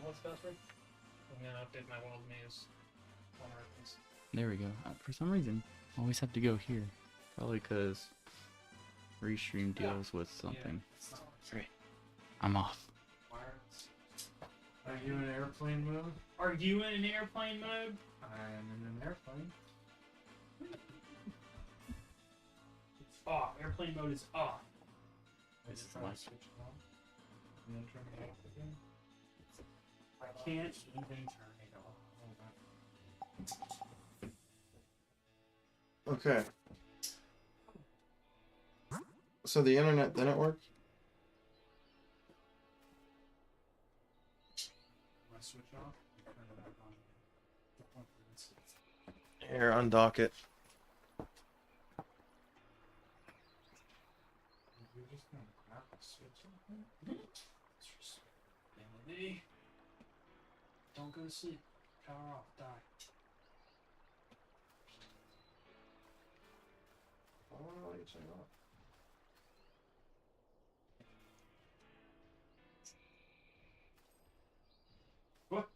What's password? I'm gonna update my world maze. There we go. For some reason, I always have to go here. Probably because Restream deals with something. Yeah. Great. I'm off. Are you in airplane mode? Are you in an airplane mode? I am in an airplane. It's off. Airplane mode is off. Let's try to switch it on. And then turn it off again. I can't even turn it off. Okay. So the internet didn't work? I switch off and turn it back on again. Here, undock it. You're just gonna grab the switch off? Vanity. Don't go to sleep. Power off. Die. I don't know what you're saying. What?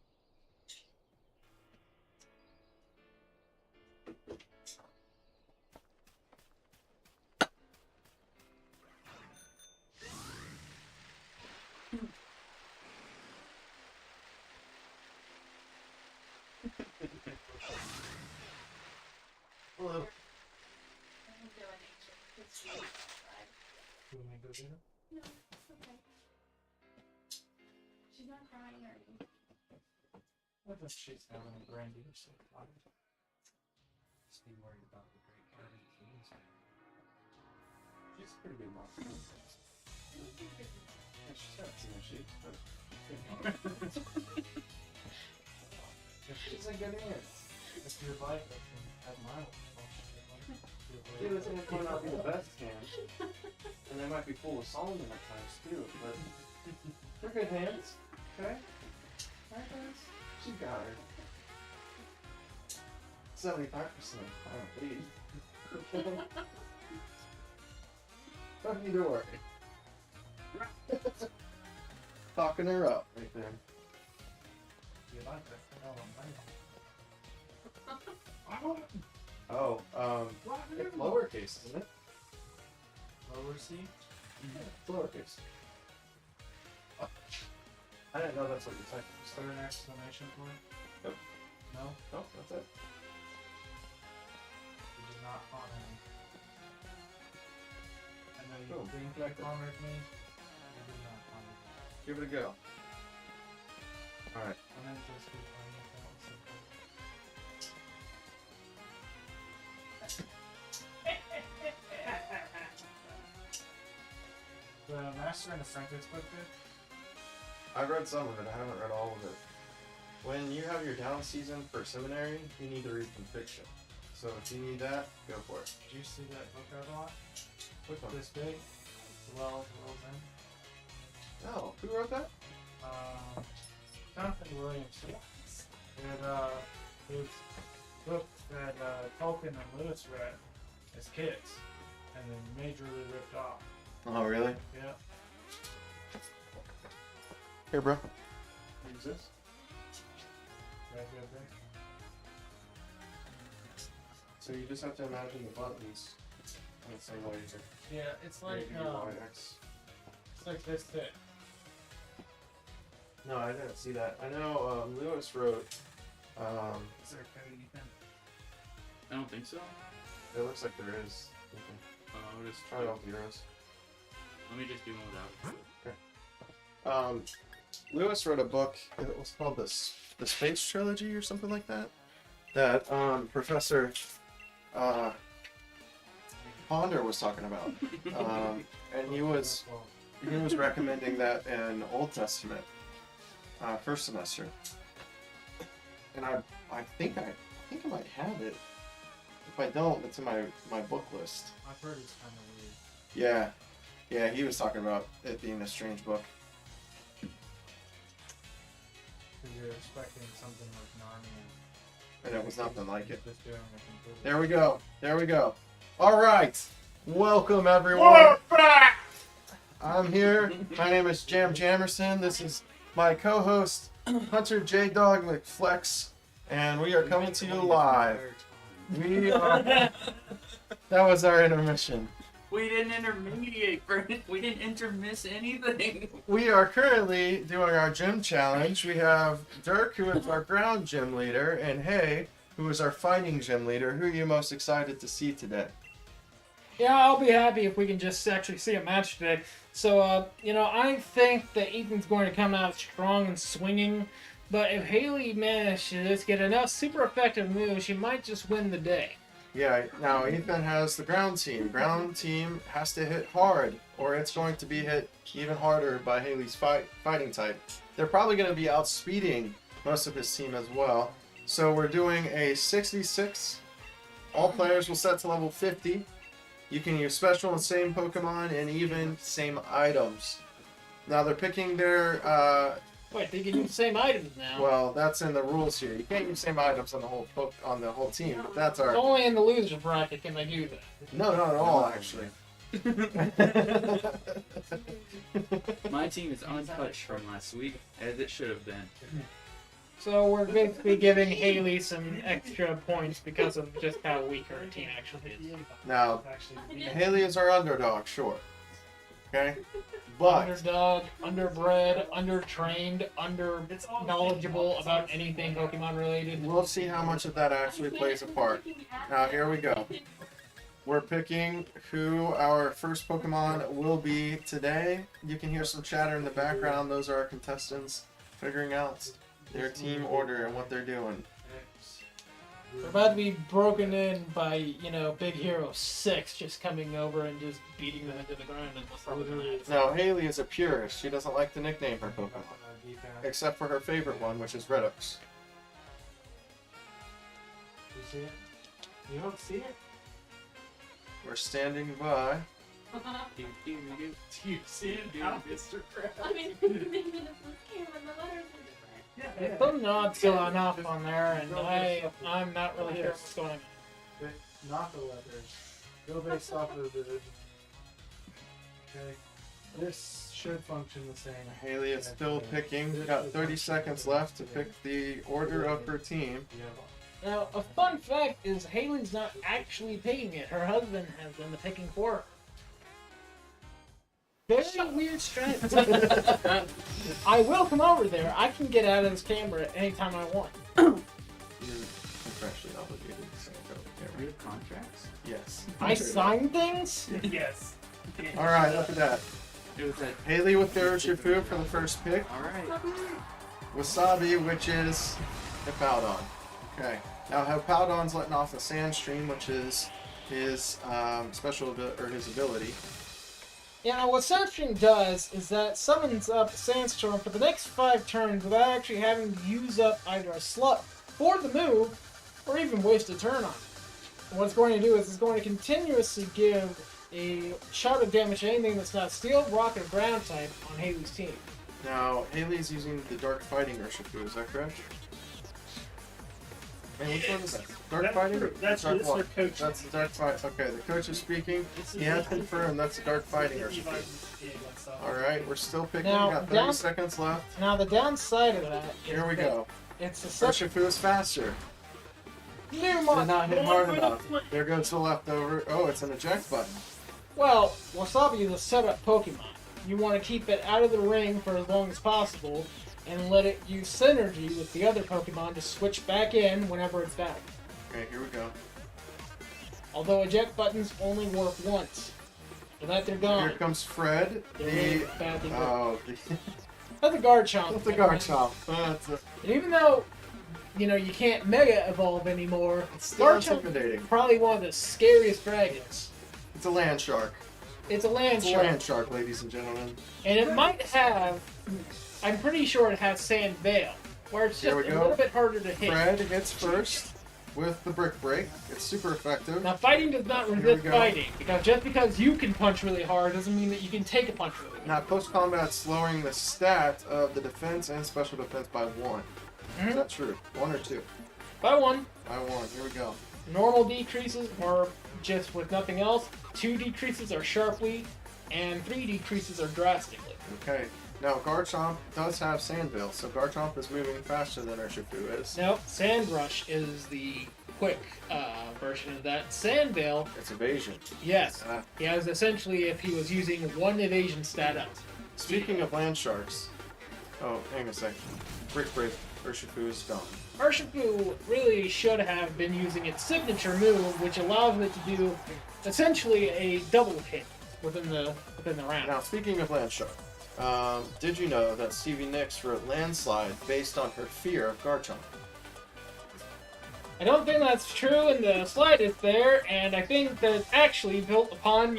Hello. Do you want me to go get her? No, it's okay. She's not crying or anything. I think she's having a brandy or something. Just be worried about the great party keys. She's a pretty good mom. Yeah, she's got two sheets, but if she's in good hands. If you'd like, I can have mine. Yeah, this might not be the best hands. And they might be full of Solomon at times too, but they're good hands. Okay? Alright guys. She got her. 75%. I don't believe. Don't need to worry. Talking her up right there. You like that? Oh, it's lowercase, isn't it? Lower C? It's lowercase. Oh. I didn't know that's what you're typing. Is there an exclamation point? Nope. No? Nope, that's it. You did not honor me. I know you Boom. think you honored me. You did not honor me. Give it a go. Alright. When I just did anything simple. The Master and Apprentice book did? I've read some of it, I haven't read all of it. When you have your down season for seminary, you need to read some fiction. So if you need that, go for it. Did you see that book I bought? Which one? This big? Well, World's End. No, who wrote that? Jonathan Williamson. It was a book that Tolkien and Lewis read as kids, and then majorly ripped off. Oh, really? Yeah. Here, bro. Use this. Right there. So you just have to imagine the buttons in the same way as Yeah, it's like X. it's like this thick. No, I didn't see that. I know Lewis wrote. Is there a code you can? I don't think so. It looks like there is. I'll just Try it all zeros. Let me just do one without. Lewis wrote a book. It was called the Space Trilogy or something like that. That Professor Ponder was talking about, and he was recommending that in Old Testament first semester. And I think I might have it. If I don't, it's in my book list. I've heard it's kind of weird. Yeah, he was talking about it being a strange book. Because you're expecting something like Narnia. And it was nothing like it. Just doing a completely. There we go. All right, welcome everyone. I'm here. My name is Jamerson. This is my co-host Hunter J Dog McFlex, and we are coming to you live. We are. That was our intermission. We didn't intermediate, Bert. We didn't intermiss anything. We are currently doing our gym challenge. We have Dirk, who is our ground gym leader, and Hay, who is our fighting gym leader. Who are you most excited to see today? Yeah, I'll be happy if we can just actually see a match today. So, I think that Ethan's going to come out strong and swinging, but if Haley manages to just get enough super effective moves, she might just win the day. Yeah, now Ethan has the ground team. Ground team has to hit hard, or it's going to be hit even harder by Haley's fighting type. They're probably going to be outspeeding most of his team as well. So we're doing a 66. All players will set to level 50. You can use special and same Pokemon and even same items. Now they're picking their. Wait, they can use the same items now. Well, that's in the rules here. You can't use same items on the whole team. But that's our. Only in the loser bracket can they do that. No, not at all, actually. My team is untouched from last week, as it should have been. So we're basically giving Haley some extra points because of just how weak her team actually is. Now, Haley is our underdog, sure. Okay? But, Underdog, underbred, undertrained, under-knowledgeable about anything Pokemon related. we'll see how much of that actually plays a part. Now, here we go. We're picking who our first Pokemon will be today. You can hear some chatter in the background. Those are our contestants figuring out their team order and what they're doing. We're about to be broken in by, Big Hero 6 just coming over and just beating them into the ground and just Now, Haley is a purist. She doesn't like to nickname her Pokemon, except for her favorite one, which is Redox. You see it? You don't see it? We're standing by. Do you see it now, Mr. Krabs? I mean, maybe the flip camera, the letters are different. Yeah. Some nods going off on there, and I'm not really sure what's going on. Not the letters. Go based off of the division. Okay. This should function the same. Haley is still picking. We've got 30 seconds left to pick the order of her team. Now, a fun fact is Haley's not actually picking it. Her husband has done the picking for her. Very weird strategy. I will come over there. I can get out of this camera anytime I want. You're contractually obligated to go to We the camera. have contracts? Yes. I sign things? Yes. Alright, look at that. It was that. Haley with their Shifu for the first pick. Alright. Wasabi, which is Hippowdon. Okay. Now Hippowdon's letting off a sand stream, which is his his ability. Yeah, now what Sandstorm does is that summons up Sandstorm for the next 5 turns without actually having to use up either a slot for the move or even waste a turn on it. And what it's going to do is it's going to continuously give a shot of damage to anything that's not Steel, Rock, or Ground type on Haley's team. Now Haley's using the Dark Fighting Urshifu, is that correct? And which one is that? Dark Fighting? That's Dark their what? coach. That's the Dark Fight. Okay, the coach is speaking. He has confirmed that's the Dark Fighting Urshifu. Alright, we're still picking. Now, Got 30 seconds left. Now the downside of that is Here we that go. it's a separate Urshifu is faster. new Did mod. not hit hard enough. There goes the leftover. Oh, it's an eject button. Well, Wasabi is a setup Pokemon. You want to keep it out of the ring for as long as possible and let it use synergy with the other Pokemon to switch back in whenever it's back. Okay, here we go. Although eject buttons only work once. For that they're gone. Here comes Fred. They're badly broken. Oh, That's a Garchomp. the Garchomp. That's And even though, you can't Mega Evolve anymore, still Garchomp intimidating. is probably one of the scariest dragons. It's a land shark. It's a land It's a shark. land shark, ladies and gentlemen. And it might have, I'm pretty sure it has Sand Veil, where it's Here just we a go. little bit harder to hit. Fred hits first with the Brick Break. It's super effective. Now, fighting does not Here we resist go. fighting, because just because you can punch really hard doesn't mean that you can take a punch really hard. Now, close combat slowing the stat of the defense and special defense by 1. Is that true? 1 or 2? By 1, By 1. Here we go. normal decreases are just with nothing else, 2 decreases are sharply, and 3 decreases are drastically. Okay. Now, Garchomp does have Sandveil, so Garchomp is moving faster than Urshifu is. Nope, Sand Rush is the quick version of that. Sandveil, It's evasion. yes, Ah. he has essentially if he was using one evasion stat up. Speaking of land sharks, oh, hang on a second. Brick Break, Urshifu is gone. Urshifu really should have been using its signature move, which allows it to do essentially a double hit within the round. Now, speaking of land shark, did you know that Stevie Nicks wrote Landslide based on her fear of Garchomp? I don't think that's true in the slightest there, and I think that it's actually built upon,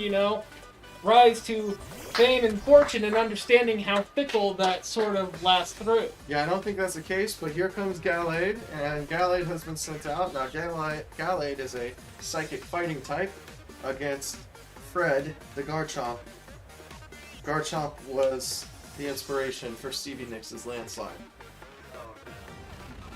rise to fame and fortune and understanding how fickle that sort of lasts through. Yeah, I don't think that's the case, but here comes Gallade, and Gallade has been sent out. Now, Gallade is a psychic fighting type against Fred, the Garchomp. Garchomp was the inspiration for Stevie Nicks' Landslide.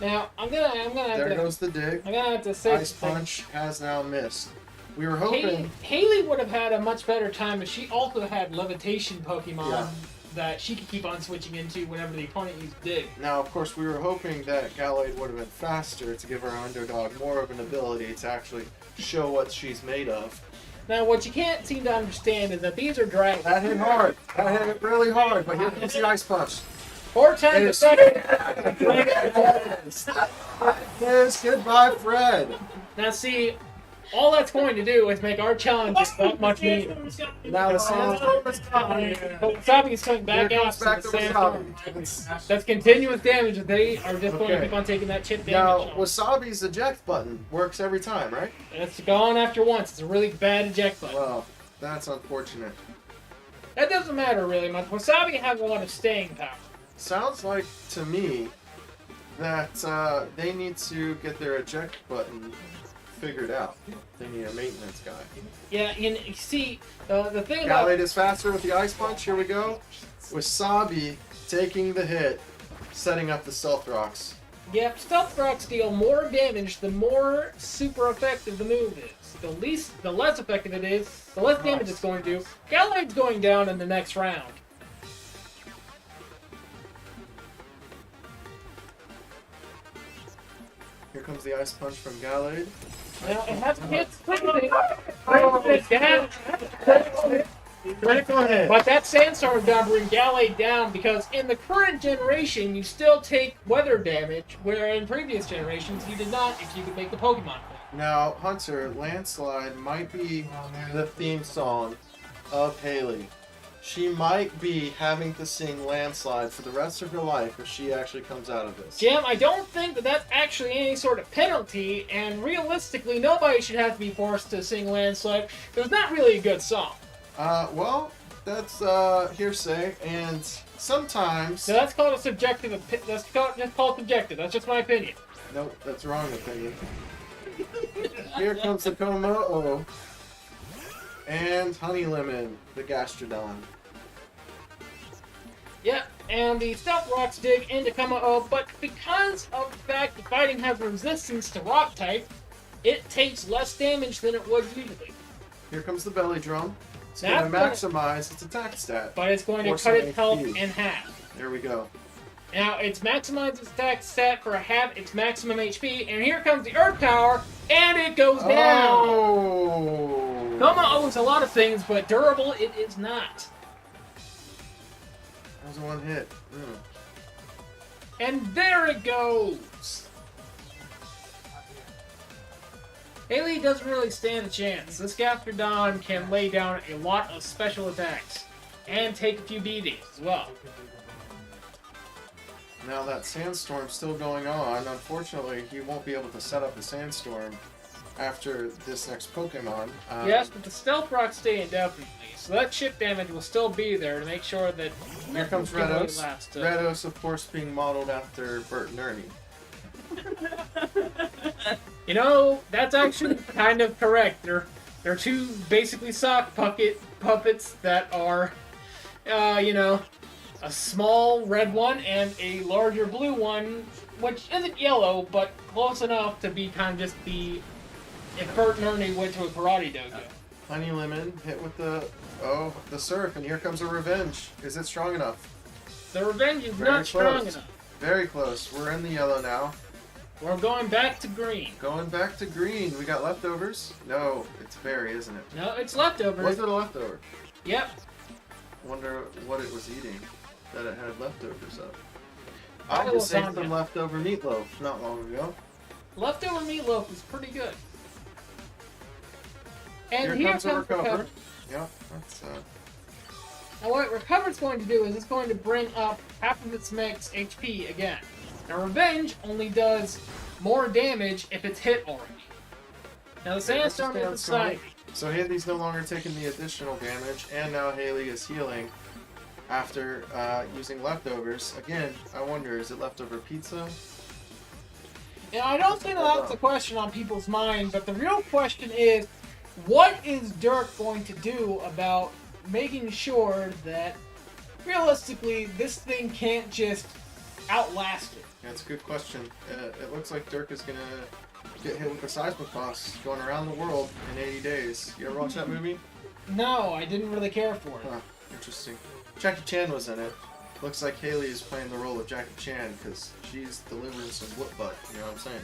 Now, I'm gonna There have to, goes the dig. I'm gonna have to say Ice something. Punch has now missed. We were hoping... Haley would have had a much better time if she also had levitation Pokemon Yeah. that she could keep on switching into whenever the opponent used Dig. Now, of course, we were hoping that Gallade would have been faster to give our underdog more of an ability to actually show what she's made of. Now, what you can't seem to understand is that these are dragons. That hit hard. That hit really hard, but here comes the Ice Punch. 4 times a Yes. second. Yes, goodbye, Fred. Now, see, all that's going to do is make our challenges that much meaner. Now the Sandstorm is coming. But Wasabi is coming Here back out comes to back the to sandstorm. Wasabi. That's continuous damage that they are just going to Okay. keep on taking that chip Now, damage. Wasabi's eject button works every time, right? It's gone after once. It's a really bad eject button. Well, that's unfortunate. That doesn't matter really much. Wasabi has a lot of staying power. Sounds like to me that they need to get their eject button figured out. They need a maintenance guy. Yeah, you see, the thing about... Gallade is faster with the Ice Punch. Here we go. Wasabi taking the hit, setting up the Stealth Rocks. Yeah, Stealth Rocks deal more damage the more super effective the move is. The less effective it is, the less damage it's going to do. Gallade's going down in the next round. Here comes the Ice Punch from Gallade. Now, it has to hit quickly. Critical hit. But that Sandstorm is going to bring Gallade down because in the current generation, you still take weather damage, where in previous generations, you did not if you could make the Pokemon fit. Now, Hunter, Landslide might be the theme song of Haley. She might be having to sing Landslide for the rest of her life if she actually comes out of this. Jim, I don't think that that's actually any sort of penalty, and realistically, nobody should have to be forced to sing Landslide. It was not really a good song. Well, that's hearsay, and sometimes... So that's called a subjective. That's called subjective. That's just my opinion. Nope, that's wrong opinion. Here comes the Komo and Honey Lemon, the Gastrodon. Yep, and the Stealth Rocks dig into Kama-O, but because of the fact that fighting has resistance to Rock type, it takes less damage than it would usually. Here comes the Belly Drum. It's That's going to maximize its attack stat. But it's going to Or cut some its health HP. in half. There we go. Now, it's maximized its attack stat for half its maximum HP, and here comes the Earth Power, and it goes down! Oh! Kama owes a lot of things, but durable it is not. That was one hit. And there it goes! Haley doesn't really stand a chance. This Gastrodon can lay down a lot of special attacks, and take a few beatings as well. Now that Sandstorm's still going on. Unfortunately, he won't be able to set up the Sandstorm after this next Pokemon. Yes, but the Stealth Rocks stay indefinitely, so that chip damage will still be there to make sure that... Here comes nothing's gonna Redos. last, Redos, of course, being modeled after Bert and Ernie. You know, that's actually kind of correct. They're two basically sock puppets that are, a small red one and a larger blue one, which isn't yellow, but close enough to be kind of just the... If Bert and Ernie went to a karate dojo. Honey Lemon hit with the surf, and here comes a Revenge. Is it strong enough? The revenge is Very not strong close. enough. Very close. We're in the yellow now. We're going back to green. Going back to green. We got leftovers? No, it's berry, isn't it? No, it's leftovers. Was it a leftover? Yep. Wonder what it was eating that it had leftovers of. Probably I just ate lasagna. some leftover meatloaf not long ago. Leftover meatloaf is pretty good. And Here here comes comes the recover. recover. Yep, that's Now what recover's going to do is it's going to bring up half of its max HP again. Now revenge only does more damage if it's hit already. Now the sandstorm is decided. So Haley's no longer taking the additional damage, and now Haley is healing after using leftovers. Again, I wonder, is it leftover pizza? And I don't think that's a question on people's mind, but the real question is, what is Dirk going to do about making sure that, realistically, this thing can't just outlast it? That's a good question. It looks like Dirk is gonna get hit with a seismic toss going around the world in 80 days. You ever watch that movie? No, I didn't really care for it. Huh, interesting. Jackie Chan was in it. Looks like Haley is playing the role of Jackie Chan because she's delivering some whoop butt, you know what I'm saying?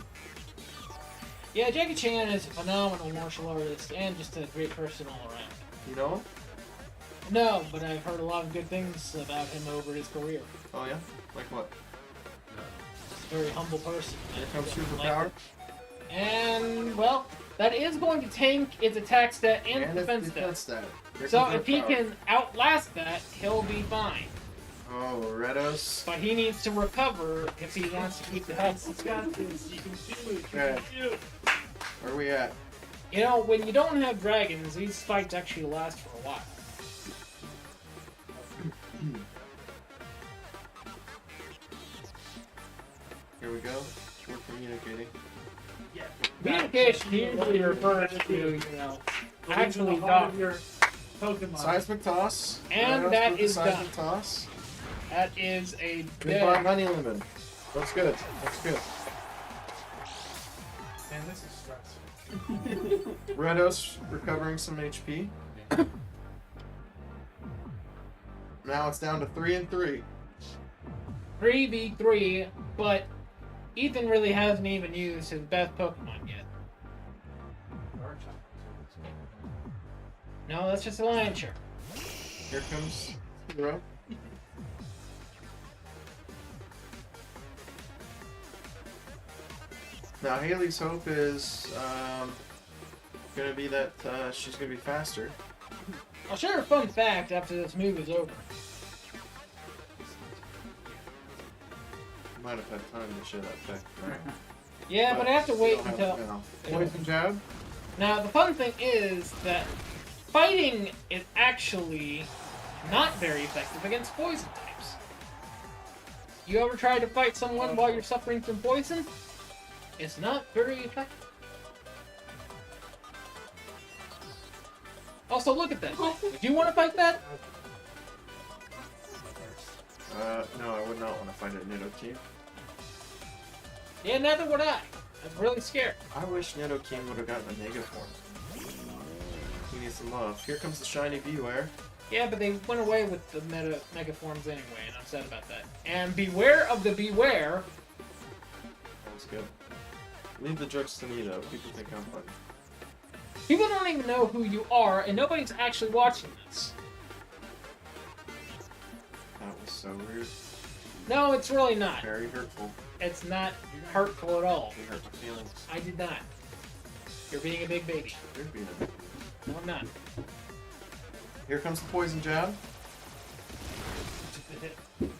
Yeah, Jackie Chan is a phenomenal martial artist and just a great person all around. You know him? No, but I've heard a lot of good things about him over his career. Oh yeah? Like what? He's a very humble person. Here comes I superpower. like it. And, well, that is going to tank its attack stat and its defense stat. stat. Here So comes if he power. can outlast that, he'll be fine. Oh, Redos. But he needs to recover if he wants to keep the health. He's got this. You can do it. You Okay. can do it. Where are we at? You know, when you don't have dragons, these fights actually last for a while. Here we go. We're communicating. Yeah. Communication usually refers to, you know, actually talking. your Pokemon. Seismic toss. And Redos that with the is seismic done. toss. That is a Goodbye, dead. honey lemon. That's good. That's good. Man, this is stressful. Redos recovering some HP. Now it's down to 3 and 3. 3v3, but Ethan really hasn't even used his best Pokemon yet. No, that's just a lion shark. Here comes Hero. Now Haley's hope is gonna be that she's gonna be faster. I'll share a fun fact after this move is over. Might have had time to share that fact. Right. Yeah, but I have to we wait don't have until. it now. Poison jab. Now, the fun thing is that fighting is actually not very effective against poison types. You ever try to fight someone while you're suffering from poison? It's not very effective. Also, look at that. Would you want to fight that? No, I would not want to fight a Nidoking. Yeah, neither would I. I'm really scared. I wish Nidoking would have gotten a Mega form. He needs some love. Here comes the shiny Beware. Yeah, but they went away with the mega forms anyway, and I'm sad about that. And beware of the beware. That was good. Leave the jokes to me though. People think I'm funny. People don't even know who you are, and nobody's actually watching this. That was so rude. No, it's really not. Very hurtful. It's not hurtful at all. You hurt my feelings. I did not. You're being a big baby. You're being a... No, I'm not. Here comes the poison jab.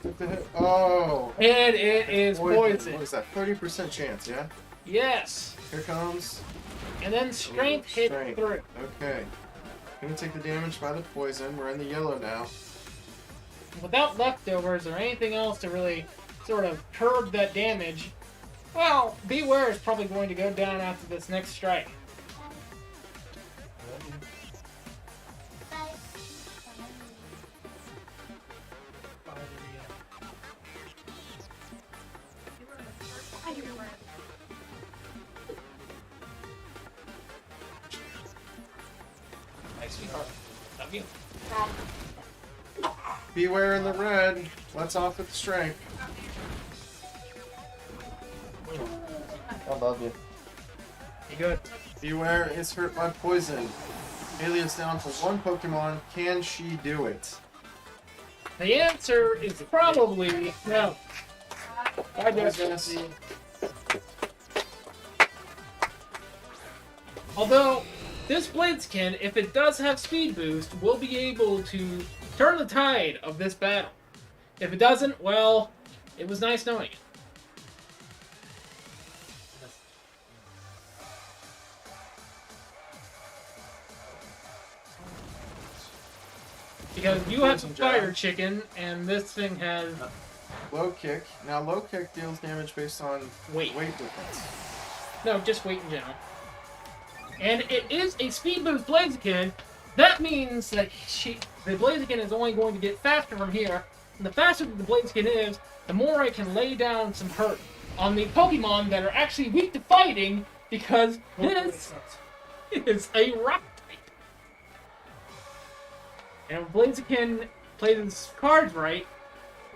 Took the hit. Oh! And it is poison. What is that? 30% chance, yeah? Yes. Here comes. And then strength hit Strength. through. Okay. Gonna take the damage by the poison. We're in the yellow now. Without leftovers or anything else to really sort of curb that damage, well, Beware is probably going to go down after this next strike. Nice, sweetheart. Love you. Beware in the red. Let's off with the strength. I love you. You good? Beware is hurt by poison. Haley is down to one Pokemon. Can she do it? The answer is probably no. I guess. Although, this Blaziken, if it does have speed boost, will be able to turn the tide of this battle. If it doesn't, well, it was nice knowing it. Because you have some fire chicken, and this thing has Low kick. Now low kick deals damage based on weight. difference. No, just weight in general. And it is a speed boost Blaziken. That means that the Blaziken is only going to get faster from here. And the faster that the Blaziken is, the more I can lay down some hurt on the Pokemon that are actually weak to fighting, because this is a rock type. And if Blaziken plays his cards right,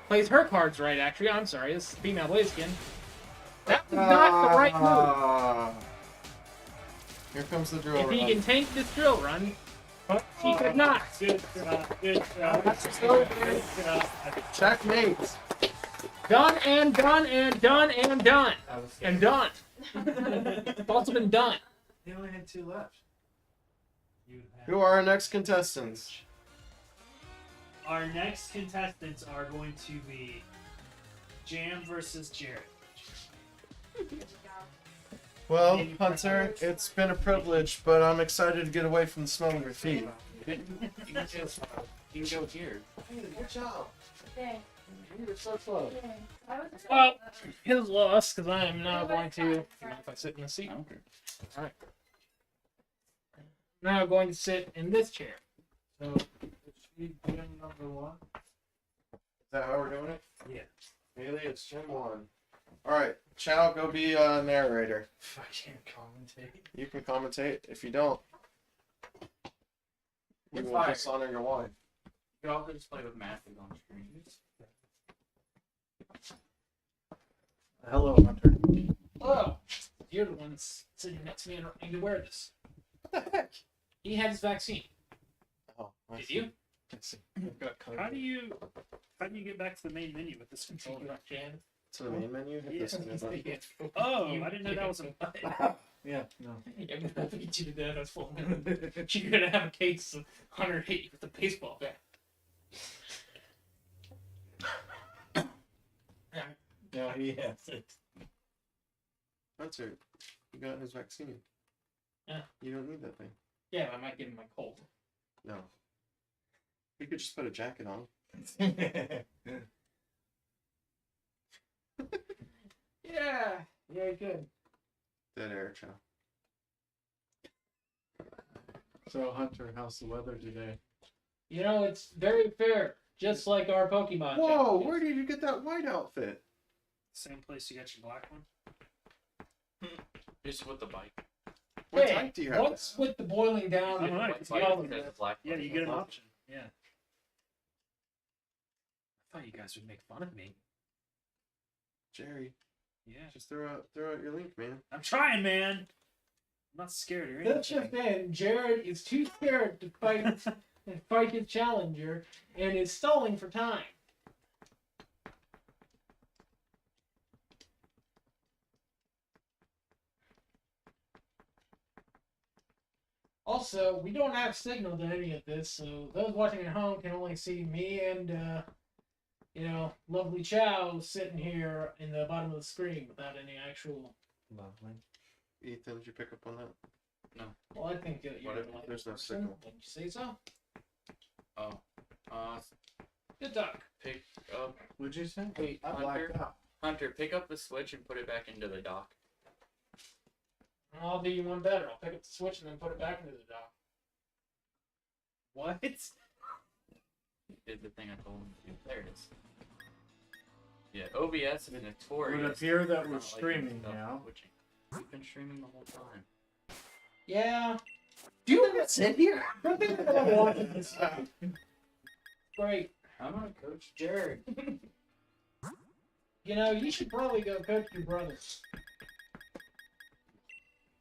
plays her cards right, actually, I'm sorry, this is female Blaziken, that was not the right move. Here comes the drill If run. he can tank this drill run, but he could not. Good job. Checkmate. Done and done and done and done. And done. It's also been done. They only had 2 left. Who are our next contestants? Our next contestants are going to be Jam versus Jared. Well, Hunter, it's been a privilege, but I'm excited to get away from the smell of your feet. You can go here. Good job. Okay. You're so close. Okay. I was Well, his loss, because I am now going to. If I sit in the seat. Okay. Alright. Now I'm going to sit in this chair. So, is she doing number 1? Is that how we're doing it? Yeah. Haley, it's Gen 1. Alright, Chow, go be a narrator. I can't commentate. You can commentate. If you don't, you will Fire. dishonor your wife. You can also just play with masses on screen. Hello, Hunter. Oh, you're the one that's sitting next to me and I need to wear this. What the heck? He had his vaccine. Oh, I Did see. you? I see. I've got COVID. How do you get back to the main menu with this controller? Jan. To the main menu? Hit this button. Oh, I didn't know that was a button. Yeah, no. I'm gonna have to get you to death. That's full. You're gonna have a case of Hunter hit you with a baseball bat. No, he has it. Hunter, you got his vaccine. Yeah. You don't need that thing. Yeah, I might give him my cold. No. You could just put a jacket on. Yeah, good. Dead air, Chow. So, Hunter, how's the weather today? You know, it's very fair, just like our Pokemon. Whoa, challenges. where did you get that white outfit? Same place you got your black one. Just with the bike. What Hey, type do you have? what's with the boiling down? I'm of right. what's Bike wrong that with has it? a black Yeah, button you get an on top. option. Yeah. I thought you guys would make fun of me. Jerry, Yeah. just throw out your link, man. I'm trying, man. I'm not scared or That's just anything. in. Jared is too scared to fight his challenger and is stalling for time. Also, we don't have signal to any of this, so those watching at home can only see me and, lovely Chow sitting here in the bottom of the screen without any actual. Lovely. Ethan, did you pick up on that? Well, I think that you're What if like there's no person. signal? Didn't you say so? Oh. Good talk. Pick up. What'd you say? Hey, I blacked out. Hunter, pick up the switch and put it back into the dock. I'll do you one better. I'll pick up the switch and then put it back into the dock. What? Did the thing I told him to do. There it is. Yeah, OBS is It notorious. would appear that for we're not liking streaming stuff now. switching. We've been streaming the whole time. Yeah. Do you ever sit here? Great. I'm gonna coach Jared. You know, you should probably go coach your brother.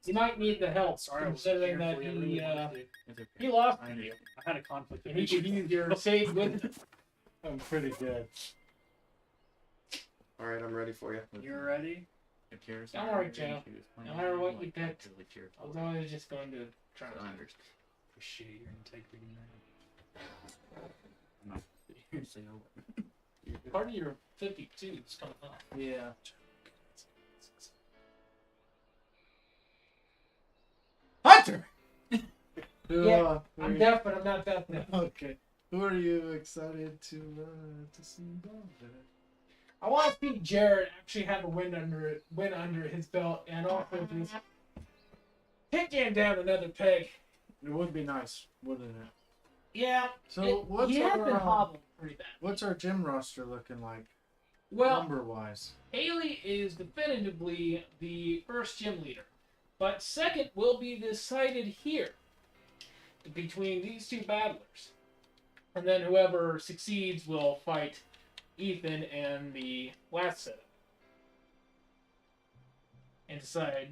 You might need the help, Sorry, I was considering here that for you. I really wanted to. It's okay. he lost I to know. you. I had a conflict. And he should use your sage with I'm pretty good. All right, I'm ready for you. You're ready? If Jared's Don't not worry, ready, Joe. she was playing No matter what like you pick, really cheered I was for it. always just going to try So to. I understand. Appreciate your integrity, man. I'm not seriously over. Part of your 52 is coming up. Yeah. Hunter. Who, Yeah, who I'm are deaf, but I'm not deaf now. Okay. Who are you excited to see involved in it? I want to see Jared actually have a win under his belt, and also just kick him down another peg. It would be nice, wouldn't it? Yeah. So what's he has our been hobbled pretty bad. what's our gym roster looking like, Well, number wise? Haley is definitively the first gym leader, but second will be decided here between these two battlers, and then whoever succeeds will fight Ethan and the last setup and decide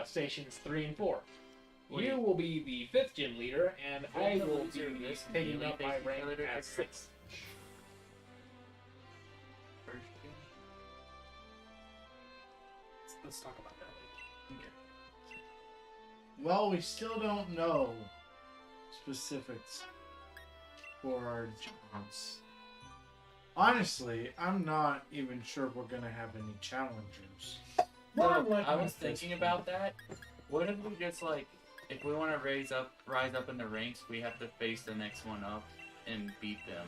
stations 3 and 4. Wait. You will be the 5th gym leader, and I Wait, will loser of be this taking really up my takes rank each other as to 6th. First game. Let's talk about that later. Well, we still don't know specifics for our jobs. Honestly, I'm not even sure we're gonna have any challengers. Well, So, I'm like I my was first thinking one. about that. What if we just like, if we want to rise up in the ranks, we have to face the next one up and beat them.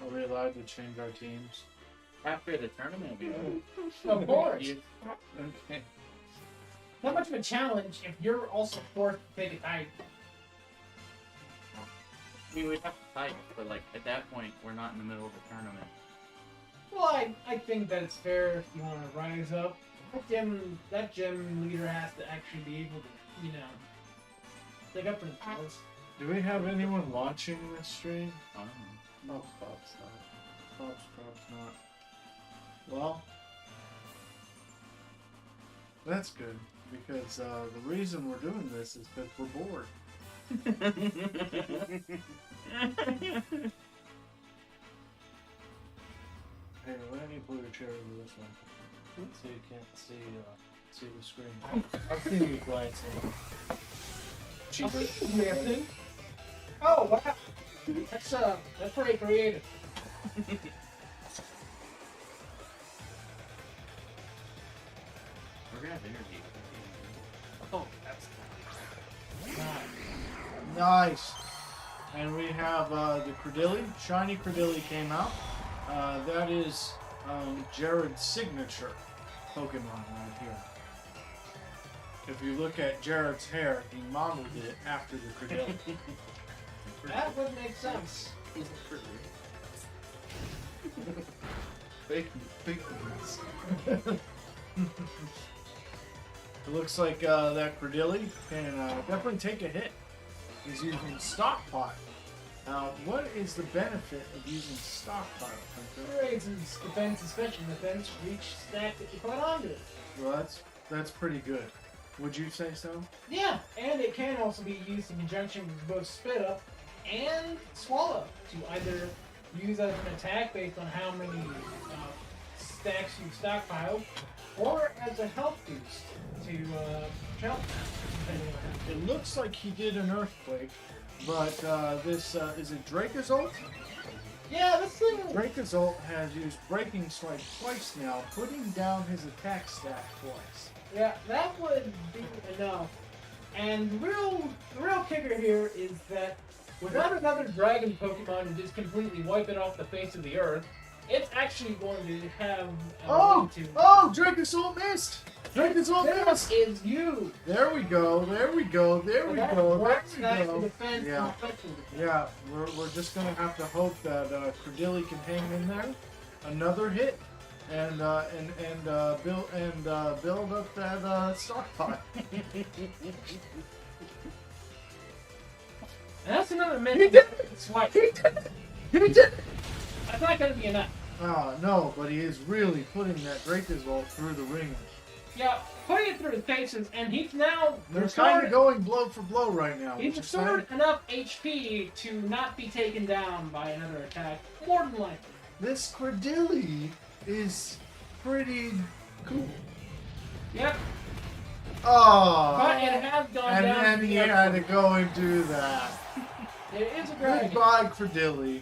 Are we allowed to change our teams? After the tournament, will be over. Of course. You- Okay. Not much of a challenge if you're also forced to take a fight. we would have to fight, but like at that point, we're not in the middle of the tournament. Well, I think that it's fair if you want to rise up. That gym leader has to actually be able to, you know, stick up for themselves. Do we have anyone watching this stream? I don't know. No, Bob's not. Bob's not. Well, that's good, because the reason we're doing this is because we're bored. Hey, why don't you pull your chair over this one, so you can't see the screen. I've seen you glancing. Cheaper. Oh wow, that's pretty creative. We're gonna have energy. Oh, that's Nice. And we have the Credilli. Shiny Credilli came out. That is Jared's signature Pokemon right here. If you look at Jared's hair, he modeled it after the Credilli. That would make sense. Fake ones. It looks like that Credilli can definitely take a hit. He's using Stockpile. Now, what is the benefit of using Stockpile, Hunter? Raises defense and special defense for each stack that you put onto it. Well, that's pretty good. Would you say so? Yeah, and it can also be used in conjunction with both Spit Up and Swallow to either use as an attack based on how many stacks you stockpiled, or as a health boost to jump. Depending on It looks like he did an earthquake, but this is it Dracozolt? yeah, this thing. Dracozolt has used Breaking Swipe twice now, putting down his attack stat twice. Yeah, that would be enough. And the real kicker here is that without another dragon Pokemon to just completely wipe it off the face of the earth, it's actually going to have a way to. Oh! Dracozolt missed! Dracozolt missed! This is you. There we go, there we go, there we That go, works there we back to go. defense Yeah. and protection defense. Yeah, we're just gonna have to hope that Credilli can hang in there. Another hit. And build up that stockpile. And that's another He minute. did Swipe. He did it! That's not going to be enough. No, but he is really putting that Dracozolt through the ring. Yeah, putting it through his paces, and he's now They're restored- kind of going blow for blow right now. He's which is fine. restored enough HP to not be taken down by another attack, more than likely. This Credilli is pretty cool. Yep, Oh, but it has gone and down. then to he the had other to go and do that. It is a dragon. Goodbye, Credilli.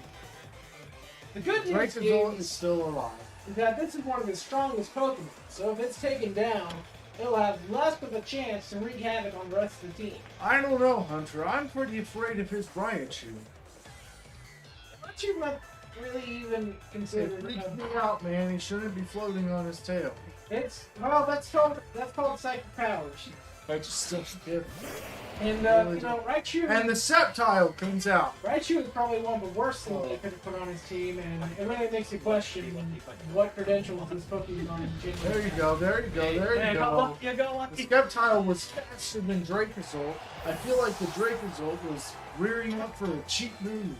The good news Dracozolt is is still alive. that this is one of his strongest Pokemon, so if it's taken down, it'll have less of a chance to wreak havoc on the rest of the team. I don't know, Hunter. I'm pretty afraid of his Raichu. But you might really even consider It freaked me out, man. He shouldn't be floating on his tail. that's called psychic powers. I just don't get it. And Really Raichu. And the Sceptile comes out. Raichu is probably one of the worst things they could have put on his team, and it really makes you question what credentials this Pokemon There you go, there you go, there you go. You go The lucky. Sceptile was faster than Dracozolt. I feel like the Dracozolt was rearing up for a cheap move.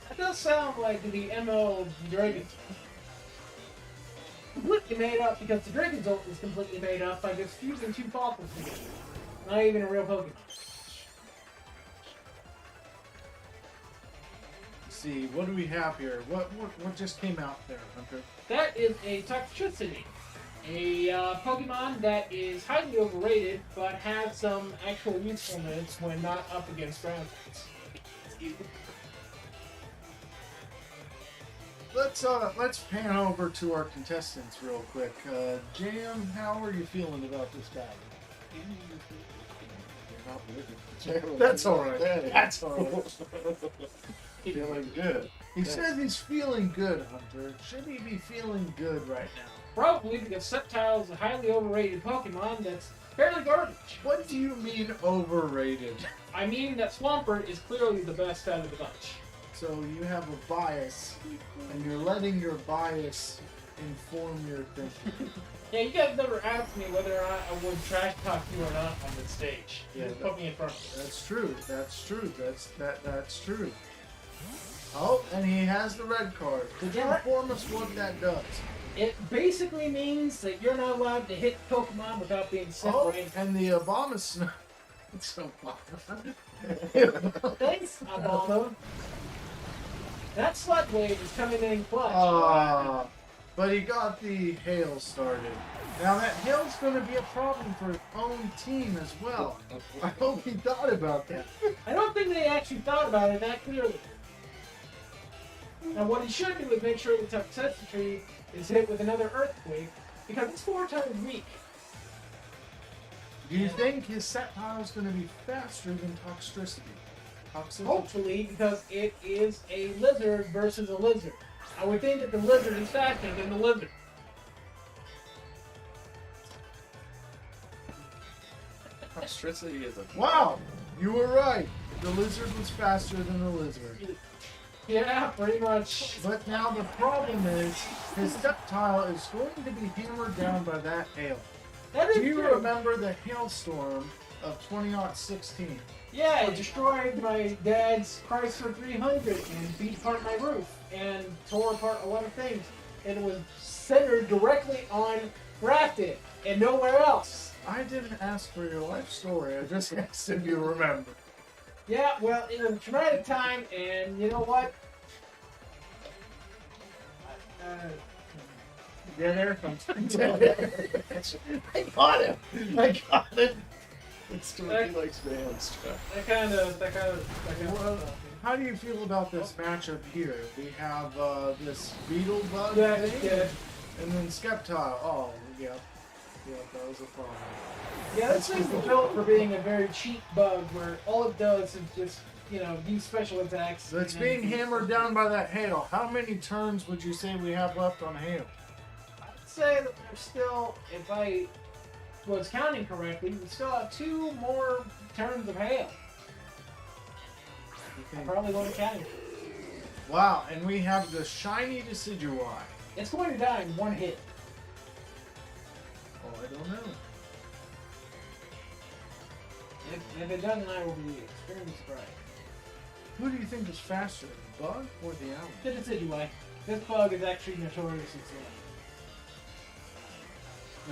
That does sound like the MO of Dragon. Completely made up because the Dragonzolt is completely made up by just fusing two fossils together. Not even a real Pokemon. Let's see, what do we have here? What just came out there, Hunter? That is a Toxtricity. A Pokemon that is highly overrated, but has some actual usefulness when not up against ground types. Let's pan over to our contestants real quick. Jam, how are you feeling about this battle? That's all right. That's all right. Feeling good. He says he's feeling good, Hunter. Should he be feeling good right now? Probably because Sceptile is a highly overrated Pokemon that's fairly garbage. What do you mean overrated? I mean that Swampert is clearly the best out of the bunch. So you have a bias, and you're letting your bias inform your thinking. Yeah, you guys never asked me whether or not I would trash talk you or not on this stage. You Yeah, just put me in front of you. That's true. That's true. That's true. Oh, and he has the red card. Could you inform us what that does? It basically means that you're not allowed to hit Pokemon without being Oh, separated. and the Abomasnow. So Thanks, Abono. That Slug Wave is coming in clutch. But he got the hail started. Now that hail's going to be a problem for his own team as well. I hope he thought about that. I don't think they actually thought about it that clearly. Now what he should do is make sure the Toxicity is hit with another Earthquake, because it's 4 times weak. Do you think his Sceptile is going to be faster than Toxtricity? Hopefully, because it is a lizard versus a lizard. I would think that the lizard is faster than the lizard. Toxtricity is a Wow, you were right. The lizard was faster than the lizard. Yeah, pretty much. But now the problem is his Sceptile is going to be hammered down by that hail. That is Do you true. remember the hailstorm of 2016? Yeah, it destroyed my dad's Chrysler 300 and beat apart my roof and tore apart a lot of things. And it was centered directly on Grafton and nowhere else. I didn't ask for your life story. I just asked if you remember. Yeah, well, it was a traumatic time, and you know what? Yeah, there it comes. I got him. I got him. It's too he likes bands. That kind of. Well, how do you feel about this matchup here? We have this beetle bug Yeah, thing, yeah. and then Sceptile. Oh, yeah. Yeah, that was a problem. Yeah, this thing's built for being a very cheap bug where all it does is just, use special attacks. So it's and being then- hammered down by that hail. How many turns would you say we have left on hail? I'd say that there's still, if I was counting correctly, we still have 2 more turns of hail. You I think- probably wasn't counting. Wow, and we have the shiny Decidueye. It's going to die in 1 hit. Oh, I don't know. If it doesn't, I will be extremely surprised. Who do you think is faster, the bug or the owl? The Decidueye. This bug is actually notoriously slow.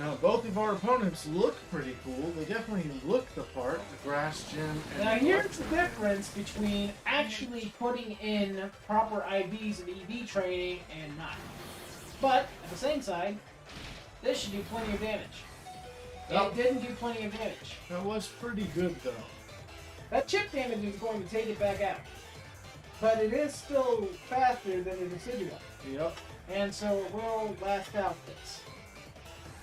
Now, both of our opponents look pretty cool. They definitely look the part, the grass gym and Now here's the difference between actually putting in proper IVs and EV training and not. But, at the same side, this should do plenty of damage. Yep. It didn't do plenty of damage. That was pretty good, though. That chip damage is going to take it back out. But it is still faster than the Decidueye. Yep. And so it will last out this.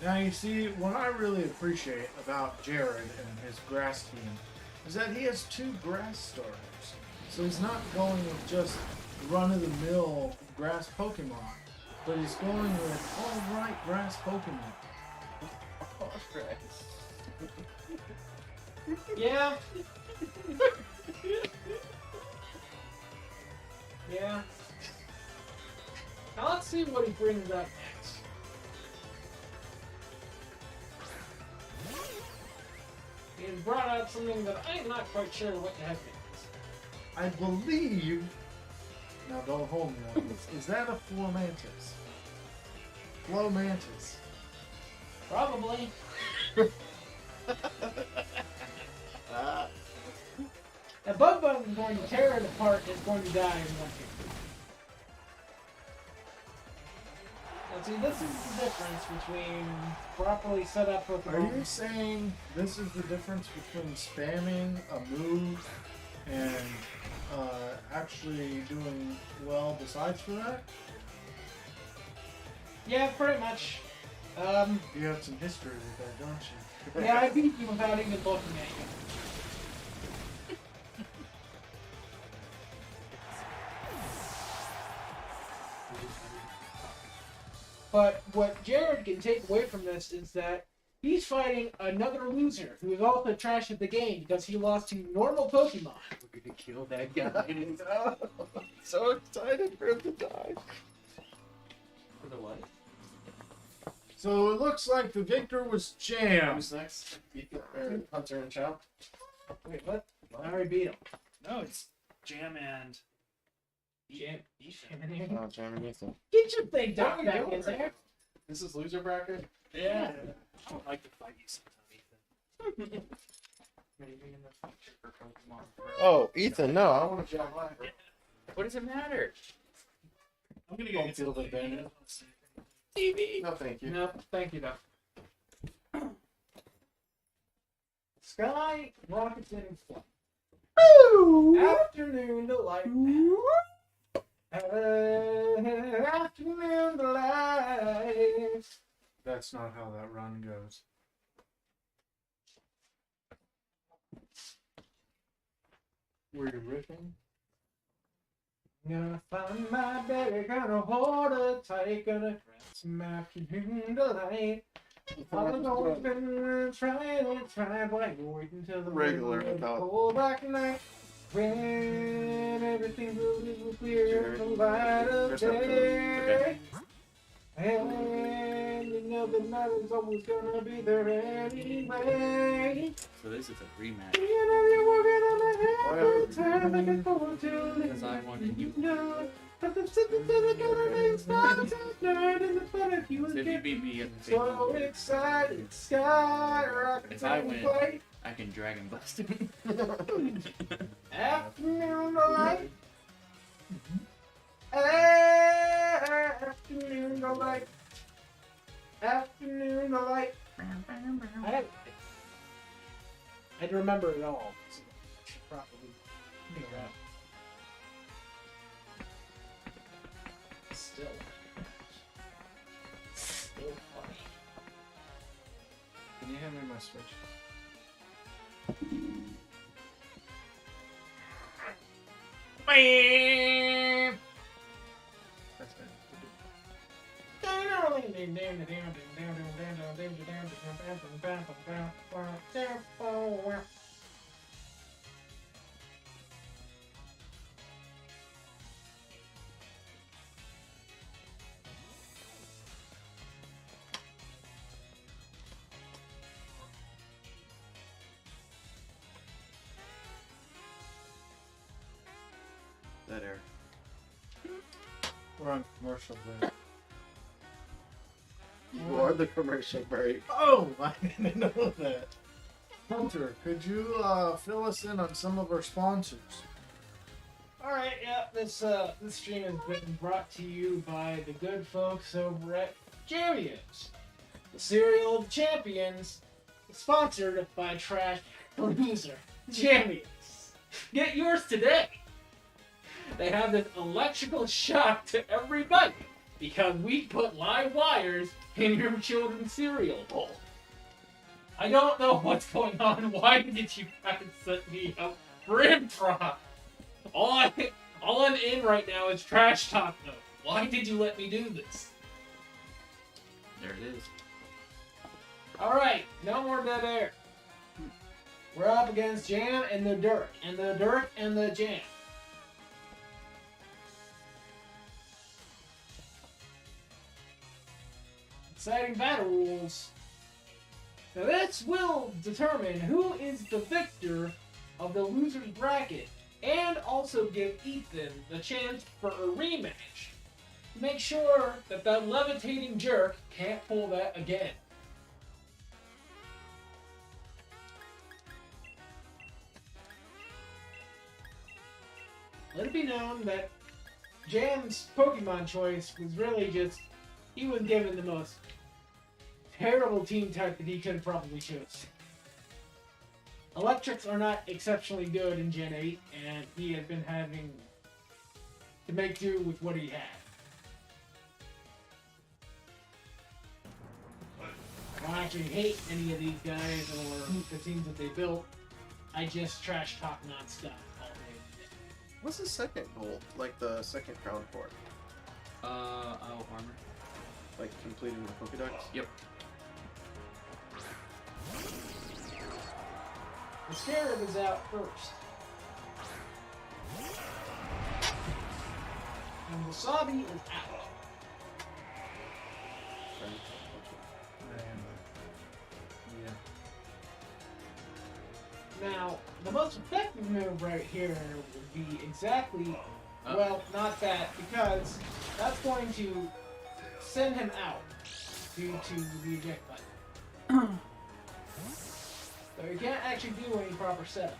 Now, you see, what I really appreciate about Jared and his grass team is that he has 2 grass starters. So he's not going with just run-of-the-mill grass Pokemon, but he's going with all-right grass Pokemon. Yeah. Yeah. Now let's see what he brings up next. He has brought out something that I am not quite sure what the heck it is. I believe... Now, don't hold me on this. Is that a Flomantis? Flomantis. Probably. A bug bug is going to tear it apart and it's going to die in one hit. Now see, this is the difference between properly set up Are Pokemon. you saying this is the difference between spamming a move and actually doing well besides for that? Yeah, pretty much. You have some history with that, don't you? Yeah, I beat you without even looking at you. But what Jared can take away from this is that he's fighting another loser who is also trash at the game because he lost to normal Pokemon. We're gonna kill that guy. So excited for him to die. For the what? So it looks like the victor was Jam. Who's next? Ethan, or Hunter and Chow? Wait, what? I already beat him. No, it's Jam and Jam. Ethan. Oh, Jam and Ethan. Get your thing What are down you back doing in there. This is loser bracket? Yeah. I don't like to fight you sometimes, Ethan. Maybe in the future for Pokemon. Oh, Ethan, no, I want to Jam mine. What does it matter? I'm gonna go Home get field some advantage. TV. No, thank you. No, thank you, though. Sky rockets in flight. Afternoon delight. Afternoon delight. That's not how that run goes. Were you riffing? Gonna find my baby, gonna hold her tight, gonna grab some afternoon delight. I've always been trying and trying, but I'm waiting till the Regular morning, without- cold black night. When everything's a little clear, the light of There's no food. day. And you know the night is always gonna be there anyway. So this is a rematch. You know you're working on my head, time looking forward to it. Because I wanted you. know, but the sitting to the government starts at night in the fun if you So if you get beat me at the so table, excited, sky rockets If I in win. flight. I can Dragon Bust him. Afternoon delight. Afternoon delight. Afternoon delight. I'd remember it all. So I should probably figure out. Still funny. Can you hand me my switch? That's bad. dead air. We're on commercial break. You are the commercial break. Oh, I didn't know that. Hunter, could you fill us in on some of our sponsors? All right, yeah. This stream has been brought to you by the good folks over at Cheerios, the cereal of the champions, sponsored by Trash Loser Cheerios. Get yours today. They have this electrical shock to every bite because we put live wires in your children's cereal bowl. I don't know what's going on. Why did you guys set me up for improv? All I'm in right now is trash talk, though. Why did you let me do this? There it is. Alright, no more dead air. We're up against Jam and the Dirk. And the Dirk and the Jam. Exciting battle rules. Now this will determine who is the victor of the loser's bracket, and also give Ethan the chance for a rematch. Make sure that that levitating jerk can't pull that again. Let it be known that Jam's Pokemon choice was really just, he was given the most terrible team type that he could have probably chose. Electrics are not exceptionally good in Gen 8, and he had been having to make do with what he had. I don't actually hate any of these guys or the teams that they built. I just trash talk nonstop all day. What's the second goal? Like the second crown for it? Oh, armor. Like completing the Pokedex? Yep. The Scarab is out first. And Wasabi is out. Now, the most effective move right here would be exactly, well, not that, because that's going to send him out due to the eject button. So you can't actually do any proper setup.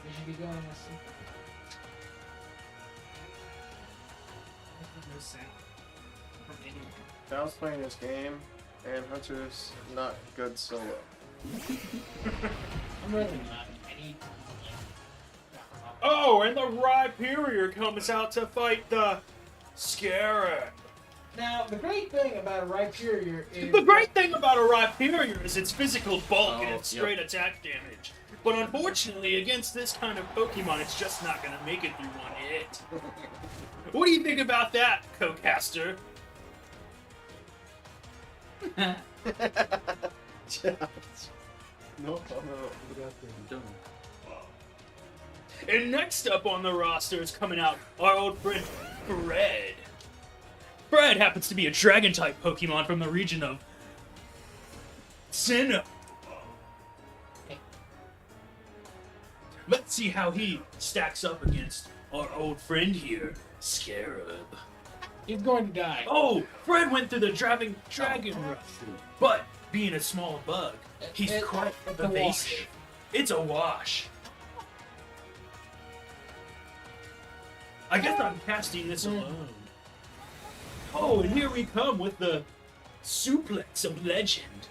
You should be going with some. Dal's playing this game, and Hunter's not good solo. I'm really not. I need. Oh, and the Rhyperior comes out to fight the Scarab. Now, the great thing about a Rhyperior is. The great thing about a Rhyperior is its physical bulk and Oh, its straight yep. attack damage. But unfortunately, against this kind of Pokemon, it's just not gonna make it through one hit. What do you think about that, Co-Caster? No, no. Done. And next up on the roster is coming out our old friend Fred. Fred happens to be a Dragon-type Pokemon from the region of Sinnoh. Let's see how he stacks up against our old friend here, Scarab. He's going to die. Oh, Fred went through the Dragon Rush, but being a small bug, he's It- quite it's a wash. evasive. It's a wash. I guess I'm casting this alone. Oh, and here we come with the suplex of legend.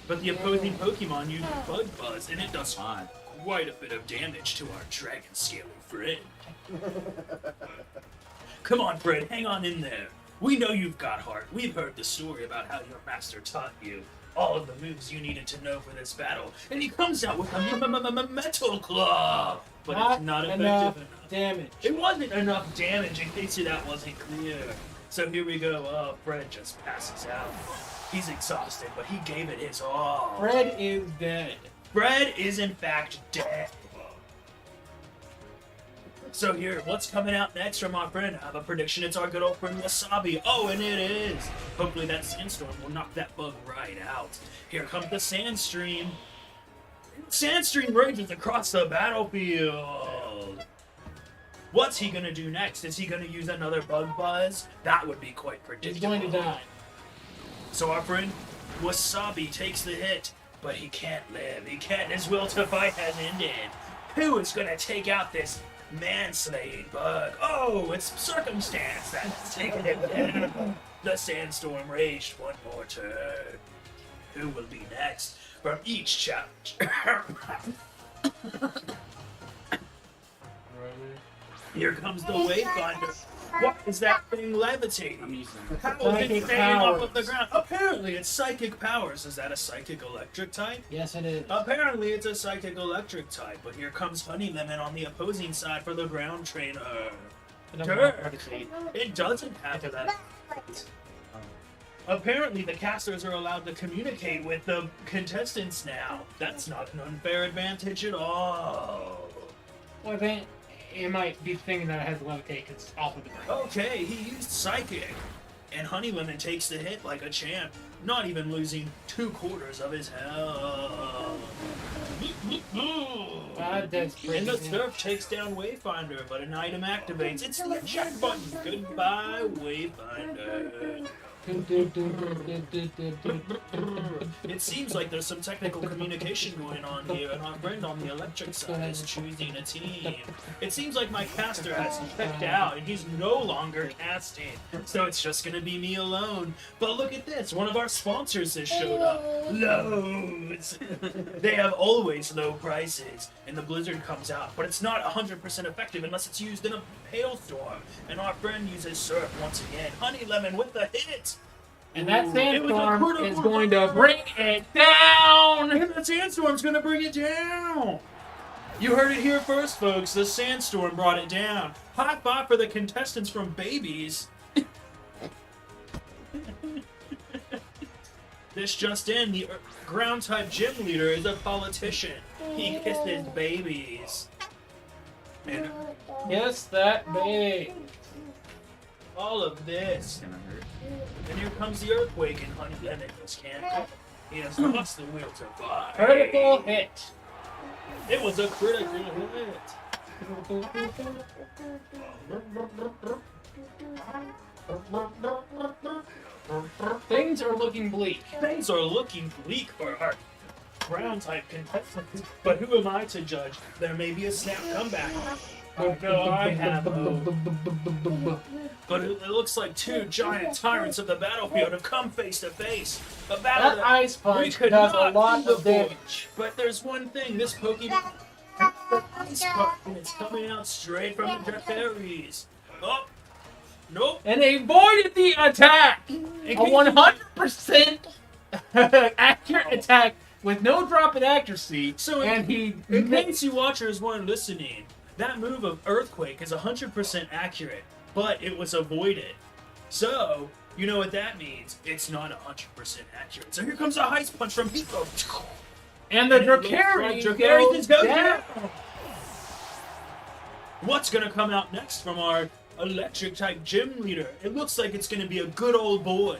But the opposing Pokemon uses Bug Buzz, and it does quite a bit of damage to our dragon scaling friend. Come on, Fred, hang on in there. We know you've got heart. We've heard the story about how your master taught you all of the moves you needed to know for this battle. And he comes out with a Metal Claw! But it's not effective enough. Damage. It wasn't enough damage in case that wasn't clear. So here we go. Oh, Fred just passes out. He's exhausted, but he gave it his all. Fred is dead. Fred is in fact dead. So here, what's coming out next from our friend? I have a prediction. It's our good old friend Wasabi. Oh, and it is. Hopefully that sandstorm will knock that bug right out. Here comes the Sandstream. Sandstream rages across the battlefield. What's he gonna do next? Is he gonna use another Bug Buzz? That would be quite He's predictable. going to die. So our friend Wasabi takes the hit, but he can't live. He can't. His will to fight has ended. Who is gonna take out this man-slaying bug? Oh, it's Circumstance that has taken him down. The sandstorm raged one more turn. Who will be next from each chapter? Here comes the Wayfinder. What is that thing levitating? How is it Psychic staying off of the powers. ground? Apparently it's psychic powers. Is that a psychic electric type? Yes, it is. Apparently it's a psychic electric type, but here comes Honey Lemon on the opposing side for the ground trainer. It doesn't have that. Apparently the casters are allowed to communicate with the contestants now. That's not an unfair advantage at all. Well, I think it might be thinking that it has levitate because it's off of the ground. Okay, he used Psychic. And Honey Lemon takes the hit like a champ, not even losing 2/4 of his health. That's pretty And the good. Surf takes down Wayfinder, but an item activates. It's the eject button. Goodbye, Wayfinder. It seems like there's some technical communication going on here, and our friend on the electric side is choosing a team. It seems like my caster has checked out, and he's no longer casting, so it's just gonna be me alone. But look at this, one of our sponsors has showed up. Lowe's! They have always low prices, and the blizzard comes out, but it's not 100% effective unless it's used in a hailstorm. And our friend uses Surf once again. Honey Lemon with the hit! And that Ooh, it was a sandstorm critical is going to bring it down! And the sandstorm's gonna bring it down! You heard it here first, folks. The sandstorm brought it down. High five for the contestants from Babies. This just in, the ground-type gym leader is a politician. He kisses babies. And Yes, that big. all of this. Gonna hurt. And here comes the earthquake, and Honey Lemon just can't. He has lost the will to fly. Critical hit. It was a critical hit. Things are looking bleak. Things are looking bleak for our ground type contestants. But who am I to judge? There may be a snap comeback. No, I have hope. But it looks like two giant tyrants of the battlefield have come face to face. A battle That ice we punch could does a not lot do of before. damage. But there's one thing, this Pokemon ice punch, and it's coming out straight from the Dracaris. Oh, nope. And they avoided the attack! A 100% accurate attack with no drop in accuracy. So and he in missed. case you watchers weren't listening, that move of Earthquake is 100% accurate, but it was avoided. So, you know what that means. It's not 100% accurate. So here comes a Ice Punch from Hiko. And the And it looks like Dracarian Dracarian goes is going down. down. What's gonna come out next from our electric type gym leader? It looks like it's gonna be a good old boy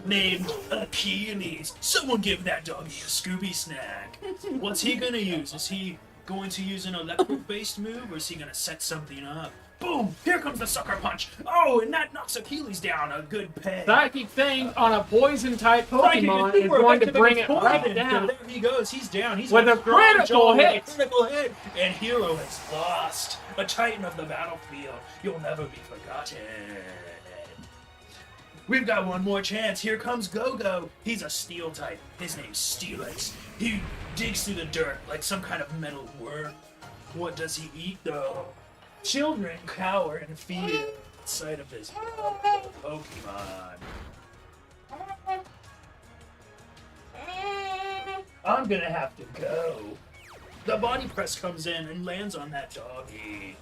named Achilles. Someone give that doggy a Scooby snack. What's he gonna use? Is he going to use an electric-based move, or is he gonna set something up? Boom! Here comes the sucker punch. Oh, and that knocks Achilles down a good peg. Psychic thing on a poison type Psychic Pokemon is is super going to effective bring it against right poison. down. So there he goes. He's down. He's With got a strong critical jaw with hit. a critical hit. And Hero has lost. A titan of the battlefield. You'll never be forgotten. We've got one more chance. Here comes Go-Go. He's a steel type. His name's Steelix. He digs through the dirt like some kind of metal worm. What does he eat, though? Children cower in fear at sight of this Pokemon. I'm gonna have to go. The body press comes in and lands on that doggy.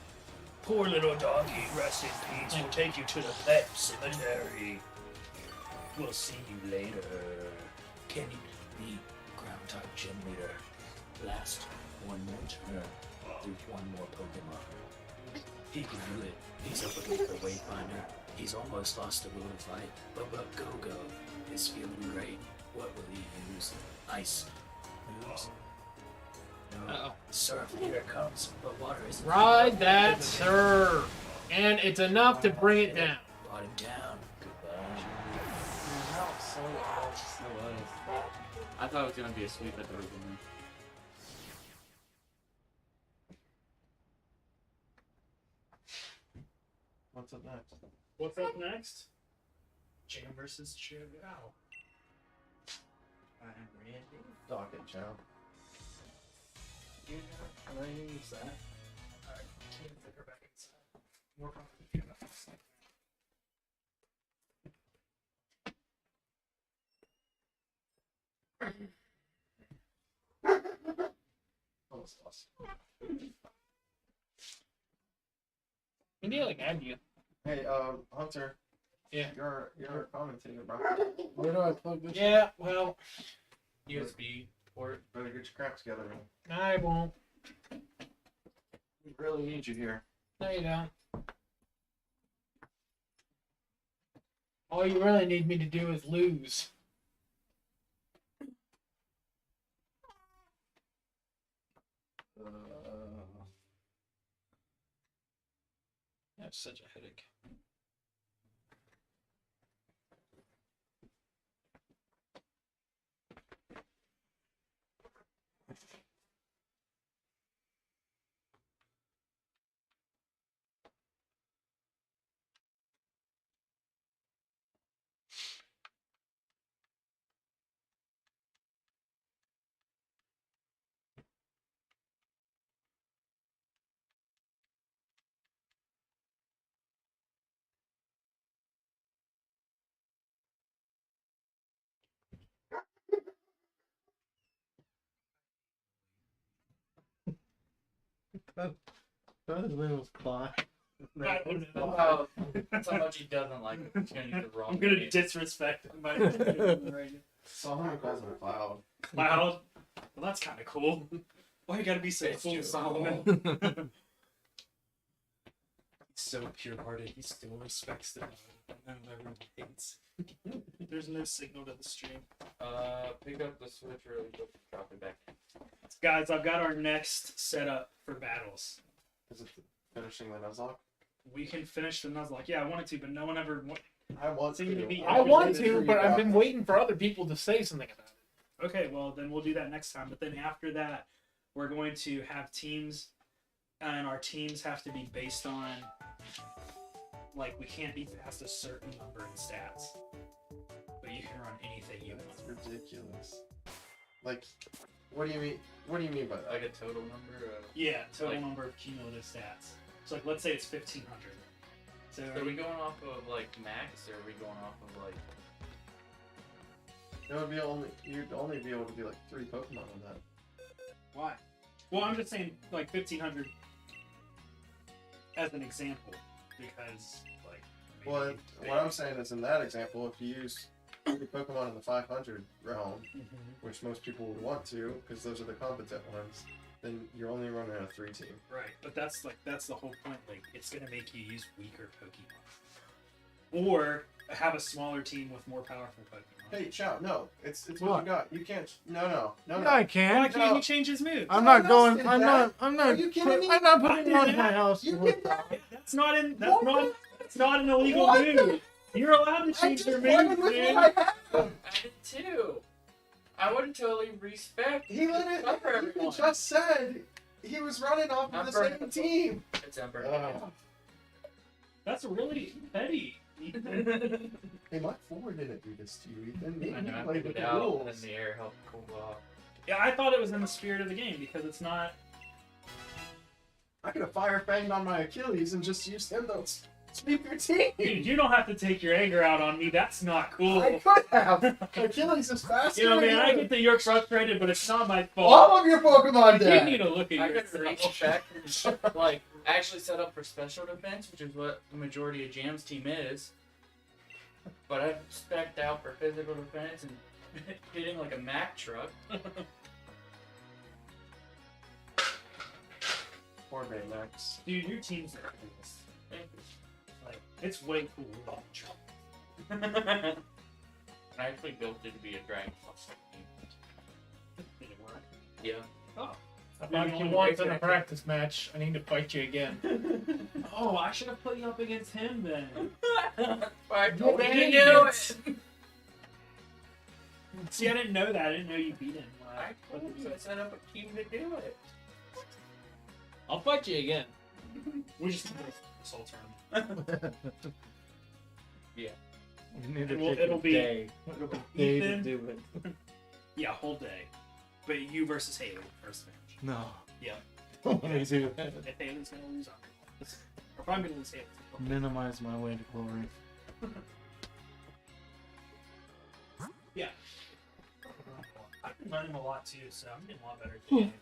Poor little doggy, rest in peace. We'll take you to the pet cemetery. We'll see you later. Can you be ground type gym leader? Last one more turn. Do one more Pokemon. He can do it. He's up against the Wayfinder. He's almost lost the will to fight. But Go-Go is feeling great. What will he use? Ice moves. Surf, here it comes. But water is Ride that surf. And it's enough to bring it down. brought him down. Goodbye. I thought it was gonna be a sweep at the beginning. What's up next? What's up next? Jam versus Chow. I'm ready. Docket chow. Can I use that? Alright, can't take her back inside. More complicated. Almost lost. We need like add you. Hey, Hunter. Yeah. You're a commentator, bro. Where do I plug this? Yeah, well, USB port. Better get your crap together, man. I won't. We really need you here. No, you don't. All you really need me to do is lose. That's such a headache. His name was Clyde. I don't know. Wow, that's how much he doesn't like it. He's gonna use the wrong I'm gonna name. disrespect him by right now. Someone calls him Cloud. Cloud. Well, that's kind of cool. Why you gotta be so It's cool, just Solomon? He's so pure-hearted. He still respects the everyone hates. There's no signal to the stream. Pick up the switch really quick. Drop it back. Guys, I've got our next setup for battles. Is it finishing the Nuzlocke? We can finish the Nuzlocke. Yeah, I wanted to, but no one ever. I want Seem to be- I want to, but I've been waiting for other people to say something about it. Okay, well then we'll do that next time. But then after that, we're going to have teams, and our teams have to be based on, like, we can't be past a certain number in stats. But you can run anything you That's want. ridiculous. Like, what do you mean? What do you mean by that? Like a total number of. Yeah, total Like- number of cumulative stats. So like, let's say it's 1,500. So So are we going off of like max, or are we going off of like? It would be you'd only be able to do like 3 Pokemon on that. why? Well, I'm just saying like 1,500 as an example because like. Well, maybe what I'm saying is in that example, if you use 3 Pokemon in the 500 realm, Mhm. which most people would want to, because those are the competent ones, then you're only running a 3 team. Right, but that's the whole point. Like, it's gonna make you use weaker Pokemon, or have a smaller team with more powerful Pokemon. Hey, Chow, no, it's what What? you got. You can't. No. Yeah, I Why can. can't you change his moves? I'm No not one going. else did I'm that. not. I'm not. Are you kidding me? I'm not I putting did on that. my house. You with did that. that. That's not in. What? That's not an illegal What? move. You're allowed to I change just their went moves, with man. what I had. I did too. I would totally respect. He let Not for it. He everyone. just said he was running off Not of the for same everyone. team. It's Ember. That's really petty. Hey, my forward didn't do this to you, Ethan. I know. I played put with it the out rules. in the air, help cool off. Yeah, I thought it was in the spirit of the game because it's not. I could have fire fanged on my Achilles and just used him to sweep your team. Dude, you don't have to take your anger out on me. That's not cool. I could have. Achilles is faster. You know, than man, I you. get that you're frustrated, but it's not my fault. All of your Pokemon You dead. need to look at I could yourself. reach back and like actually set up for special defense, which is what the majority of Jam's team is. But I've spec'd out for physical defense and hitting like a Mack truck. Poor Baymax. Dude, your team's the coolest. Like, it's way cooler than Trump. I actually built it to be a Dragon Ball team. Did it work? Yeah. Oh. Like you once in a practice match, I need to fight you again. Oh, I should have put you up against him then. I You told you to dang do it. it. See, I didn't know that. I didn't know you beat him. I told you I set up a team to do it. I'll fight you again. We just did this whole tournament. You need to It'll- pick it'll a be- day. It'll be Day to Ethan. do it. Yeah, whole day. But you versus Haley first match. No. Yeah. Don't let me do If that. Haley's gonna lose, I'm gonna lose. Or if I'm gonna lose, Haley's gonna lose. Minimize my way to glory. Yeah. I've been learning a lot too, so I'm getting a lot better at the game.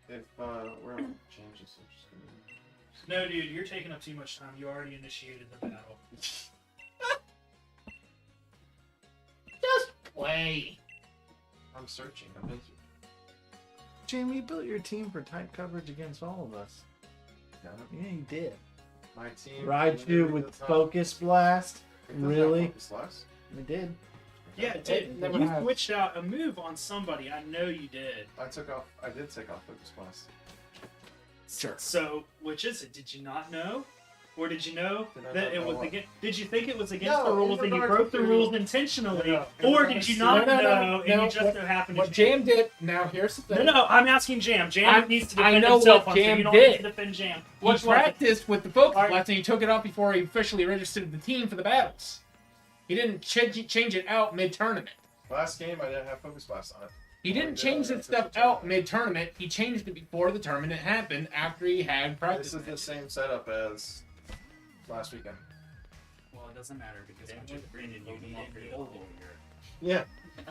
If we're on changes, I'm just gonna. No, dude, you're taking up too much time. You already initiated the battle. Just play. I'm searching. I'm busy. Jamie, you built your team for tight coverage against all of us. Got it. Yeah, you did. My team. Raichu literally with does not- Focus Blast. it does not Really? focus less. We did. Yeah, it did. Never You has. switched out a move on somebody. I know you did. I did take off focus blast. Sure. So, which is it? Did you not know? Or did you know Did I that not it know was what? against? Did you think it was against No, the rules in and you regards broke the to- rules intentionally? No, in Or regards did you to- not No, no, know and no, you just so happened What to Jam did, now here's the thing. No, I'm asking Jam. Jam needs to I defend know himself what on so Jam you don't did. need to defend Jam. He Which was it? practiced with the Focus Alright. Blast and he took it off before he officially registered the team for the battles. He didn't change it out mid-tournament. Last game, I didn't have focus blast on it. He didn't did change on that the stuff official out tournament. mid-tournament. He changed it before the tournament happened after he had practice. This is the same setup as last weekend. Well, it doesn't matter because once you're defended, you need it. You hold it. Yeah.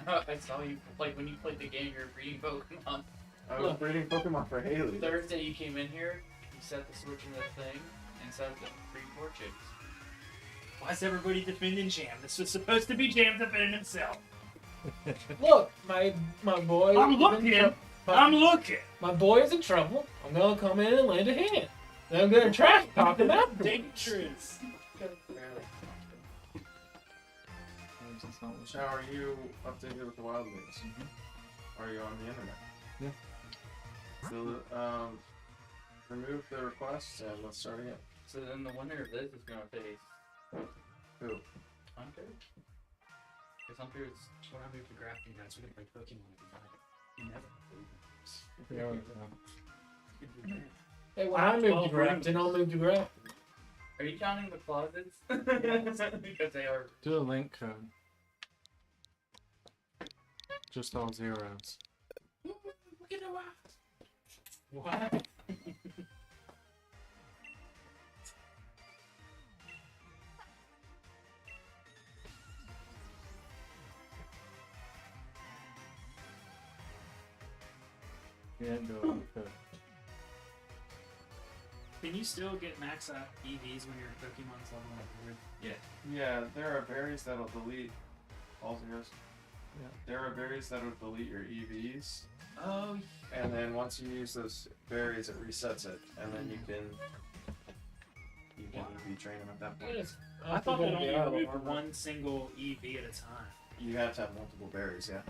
I saw you, like, when you played the game, you were breeding Pokemon. I was breeding Pokemon for Haley. Thursday, you came in here, you set the switch in the thing, and set up the free 4 chicks. Why is everybody defending Jam? This was supposed to be Jam defending himself. Look, my boy. I'm is in looking. trou- I'm looking. My boy is in trouble. I'm gonna come in and lend a hand. Then I'm gonna trash talk him afterwards. Dangerous. So how are you updated with the Wild Leagues? Are you on the internet? Yeah. So, remove the request and let's start again. So then the winner of this is gonna face Who? Hunter? Because Hunter is when I moved to grafting guys, we can play Pokemon if you never. There we go. Hey, when I move to 12 Grafton, rooms. I'll move to Grafton. Are you counting the closets? Because they are. Do a link code. Just all zeros. What? Yeah, do a link code. Can you still get max out EVs when your Pokemon's level like weird? Yeah, there are berries that'll delete all zeros. Yeah. There are berries that'll delete your EVs, Oh, and then once you use those berries, it resets it, and then you can EV train them at that point. I thought that only removed one single EV at a time. You have to have multiple berries, yeah.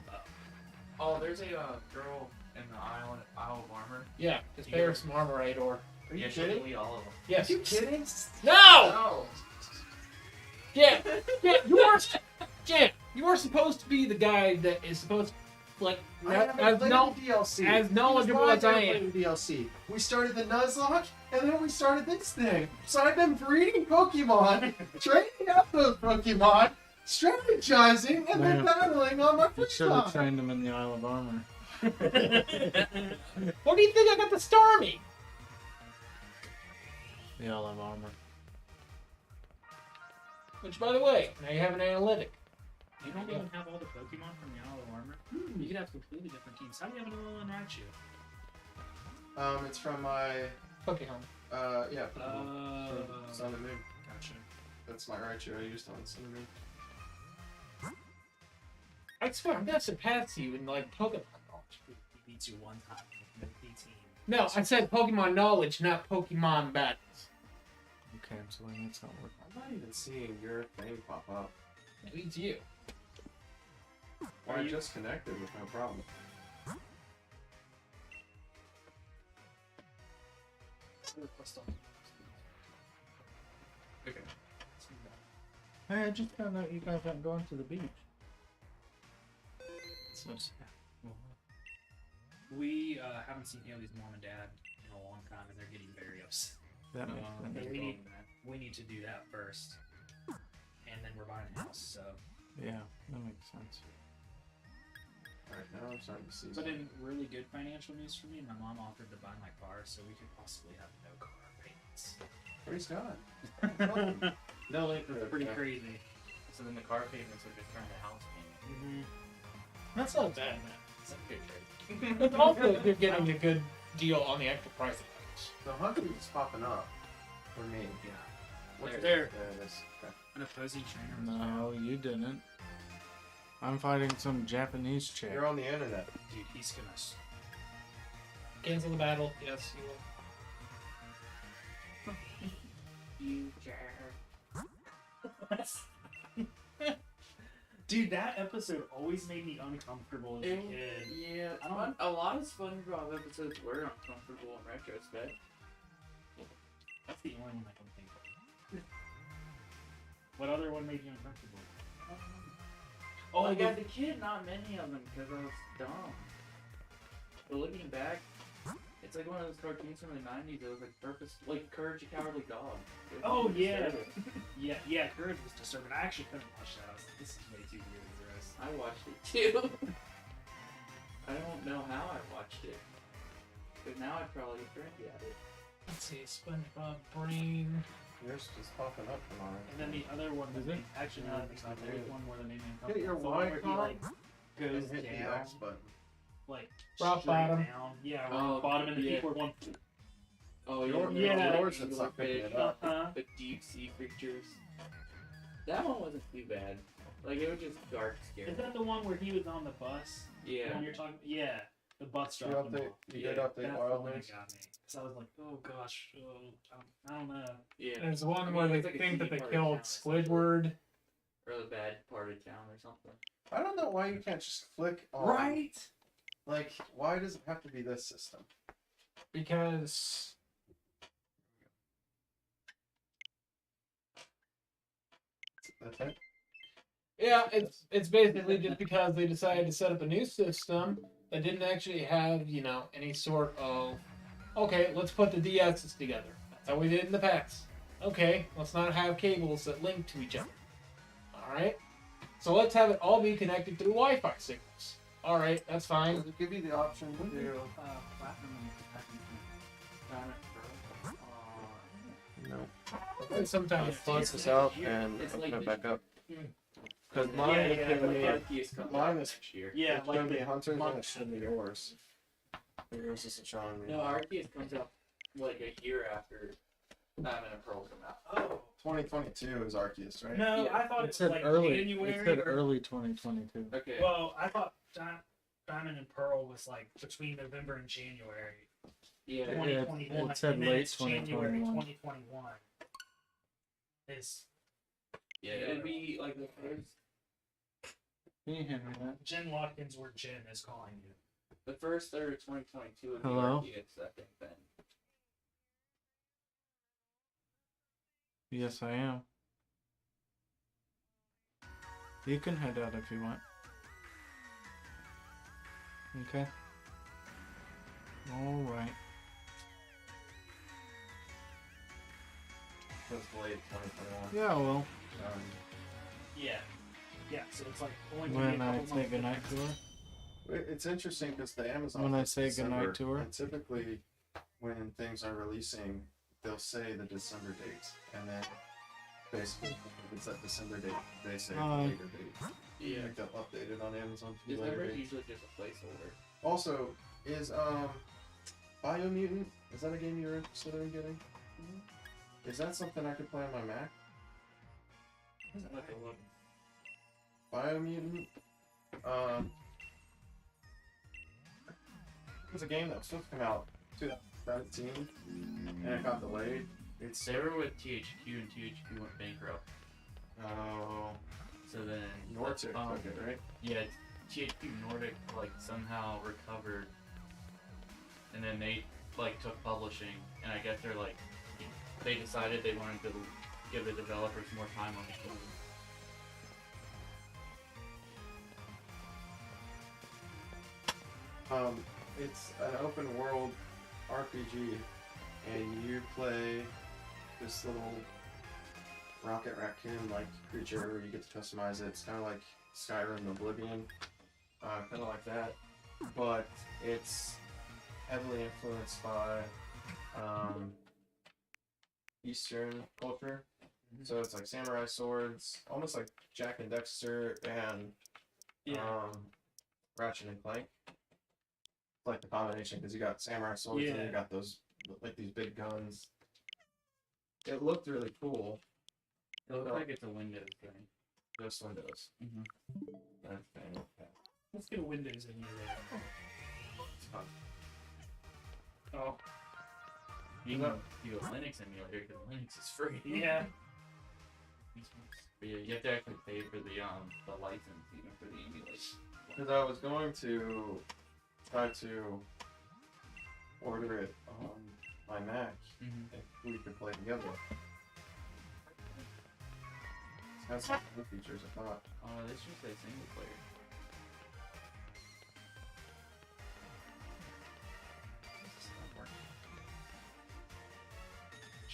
Oh, there's a girl in the Isle of Armor. Yeah, it's Paris Marmorator. Are Yeah, she'll delete all of them. Yes. you kidding? No! No! Yeah, you are supposed to be the guy that is supposed to, like, as knowledgeable as I am. DLC. We started the Nuzlocke, and then we started this thing. So I've been breeding Pokemon, training out those Pokemon, strategizing, and then Man. battling on my You free should have time. trained him in the Isle of Armor. What do you think I got the Starmie? The Isle of Armor. Which, by the way, now you have an analytic. You don't even have all the Pokemon from the Isle of Armor? You could have completely different teams. How do you have another one Raichu? It's from my, Pokemon. yeah, from Sun and Moon. Gotcha. That's my Raichu I used on Sun and Moon. I swear, I'm gonna surpass you in, like, Pokemon knowledge. He beats you one time with the team. No, I said Pokemon knowledge, not Pokemon battles. Okay, I'm sorry, that's not working. I'm not even seeing your thing pop up. It leads you. I just connected with no problem. Okay. Hey, I just found out you guys aren't going to the beach. So sad. We haven't seen Haley's mom and dad in a long time, and they're getting very upset. That makes So sense. we need to do that first, and then we're buying a house. So, Yeah, that makes sense. Alright, now I'm starting to see but something. in really good financial news for me, my mom offered to buy my car, so we could possibly have no car payments. Praise God. No late for Pretty yeah. crazy. So then the car payments would just turn to house payment. That's not bad, man. It's a good trade. But also, you're getting a good deal on the actual price of things. The hunting's popping up for me. Yeah. What's There. there? There it is. Okay. An opposing trainer. Was No, you didn't. I'm fighting some Japanese chick. You're on the internet. Dude, he's gonna. Cancel the battle. Yes, you will. Dude, that episode always made me uncomfortable as a kid. Yeah, I don't- a lot of SpongeBob episodes were uncomfortable in retrospect. That's the only one I can think of. What other one made you uncomfortable? Oh, like as a kid, not many of them because I was dumb. But looking back, it's like one of those cartoons from the '90s. It was like like Courage the Cowardly Dog. It was Oh, yeah. disturbing. Yeah, Courage was disturbing. I actually couldn't watch that. I was like, this is way too weird and gross. I watched it too. I don't know how I watched it, but now I'd probably get friendly at it. Let's see, SpongeBob Brain. Yours just popping up from mine. And then the other one Is that it? actually now that I think about it, there was one more that made me Hit your uncomfortable. It's the one where he, Y, like, goes And hit the down, X button. like Rock straight bottom. down. Yeah, Oh, rock bottom, and the yeah. people are going. Oh Yours- yeah. yours is like picking it up. The deep sea creatures. That one wasn't too bad. Like it was just dark, scary. Is that the one where he was on the bus? The Yeah. one you're talking? Yeah, the bus You dropped him update. off. You Yeah, did update That's the one that Wildlands. got me. So I was like, oh gosh, I don't know. Yeah. There's one I mean, where they it's like a think that TV they part of killed town or something. Squidward. Or the bad part of town or something. I don't know why you can't just click on. Right? Like, why does it have to be this system? Because That's it. yeah, it's basically just because they decided to set up a new system that didn't actually have, you know, any sort of okay, let's put the DSs together. That's how we did it in the past. Okay, let's not have cables that link to each other. Alright? So let's have it all be connected through Wi-Fi signals. Alright, that's fine. Does it give you the option to do? Platinum and No. And sometimes Let's close this out and It's open like it back up. Mm. Because Yeah, mine is yeah, gonna like be. Arceus comes Mine out is- next year. Yeah, It's like gonna be the Hunter's and month it should be yours. Yours isn't showing me. No, Arceus comes out like a year after Diamond and Pearl come out. Oh 2022 is Arceus, right? no, Yeah. I thought It it was said like early. January. It said or- early 2022. Okay. Well, I thought Diamond and Pearl was like between November and January Yeah. 2021. it said and then late it's January 2021. 2021. Is Yeah, it'd be like the first Can you hand me that? Jen Watkins or Jen is calling you? third of 2022 would be Hello? Arceus, I think then. Yes, I am. You can head out if you want. Okay. All right. It's late 2021. Yeah, well, Yeah. Yeah, so it's like only gonna be when a I couple say months goodnight to difference. her. It's interesting because the Amazon. When I is say December, goodnight to her. and typically, when things are releasing, they'll say the December dates, and then basically, if it's that December date, they say the later date. Yeah. Like they'll update it on Amazon for the later December is date. usually just a placeholder. Also, is Biomutant? Is that a game you're interested in getting? Is that something I could play on my Mac? Like a look. Biomutant. It was a game that was supposed to come out 2017, and it got delayed. It's They were with THQ and THQ went bankrupt. So then Nordic took it, right? Yeah, THQ Nordic like somehow recovered, and then they like took publishing, and I guess they're like they decided they wanted to give the developers more time on the game. It's an open world RPG, and you play this little rocket raccoon like creature. You get to customize it. It's kind of like Skyrim Oblivion, kind of like that, but it's heavily influenced by Eastern culture. So it's like samurai swords, almost like Jack and Dexter and Ratchet and Clank. Like the combination, because you got samurai swords and you got those like these big guns. It looked really cool. It looks like it's a Windows thing. Just Windows. That thing. Okay. Let's get a Windows in here later. It's fun. Oh. You can do a Linux emulator because Linux is free. Yeah. But yeah, you have to actually pay for the license even for the emulation. Because I was going to try to order it on my Mac if we could play together. It's got some new features, I thought. Oh, this should say single player.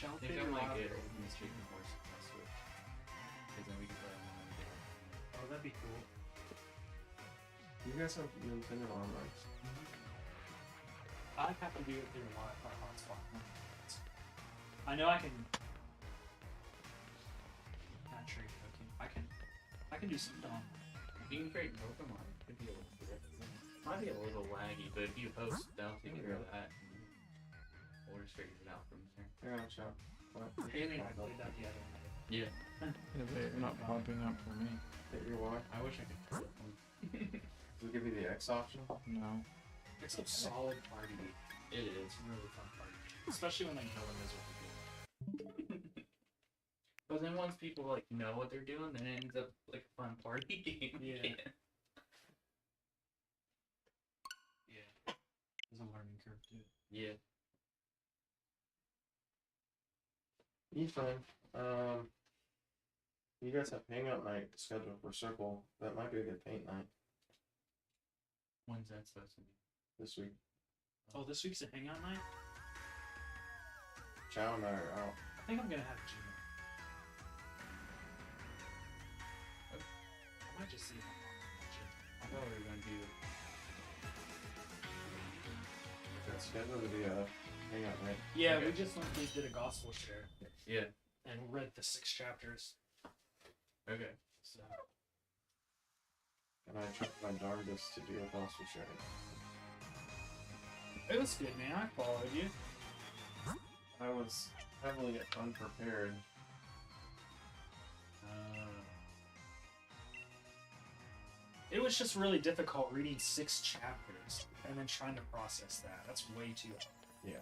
I think I might get Open Street and Horse on Switch. Because then we can play online together. Oh, that'd be cool. You guys have Nintendo Online. I'd have to do it through my hotspot. I know I can. Not trade Pokemon. I can do something on. You can create Pokemon. It could be a little might be a little laggy, but if you host, they'll take care of that. We'll just figure it out from there. Yeah, sure. Haley and I played that the other night. Yeah. Yeah, they're not popping up for me. Hit your Y. I wish I could play it. Does it give you the X option? No. It's a solid party. It is. It's a really fun party, especially when like no one knows what they're doing. But then once people like know what they're doing, then it ends up like a fun party game. Yeah. Yeah. There's a learning curve to it. Yeah. Ethan, you guys have hangout night scheduled for Circle. That might be a good paint night When's that supposed to be? this week. Oh, this week's a hangout night? Chow and I are out. I think I'm gonna have Gina. I might just see if I'm on Gina. I thought we were gonna do. It's scheduled to be a hangout night. Yeah, Okay. we just went and did a gospel share Yeah. and read the 6 chapters. Okay. So And I tried my darndest to do a gospel sharing. it was good, man. I followed you. I was heavily unprepared. It was just really difficult reading 6 chapters and then trying to process that. That's way too hard. Yeah.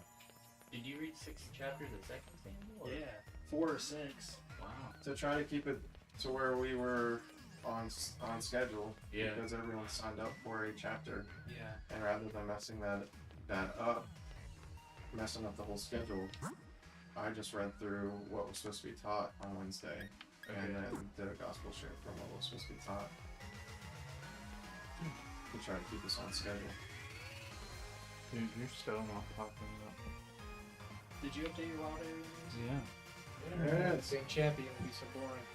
Did you read 6 chapters of Second Samuel? or- Yeah, 4 or 6. Wow. To try to keep it to where we were on schedule. Yeah. Because everyone signed up for a chapter. Yeah. And rather than messing that up, messing up the whole schedule, I just read through what was supposed to be taught on Wednesday, and then did a gospel share from what was supposed to be taught to try to keep us on schedule. Dude, you're still not popping up. Did you update your wild areas? Yeah. Yeah, the same champion would be so boring.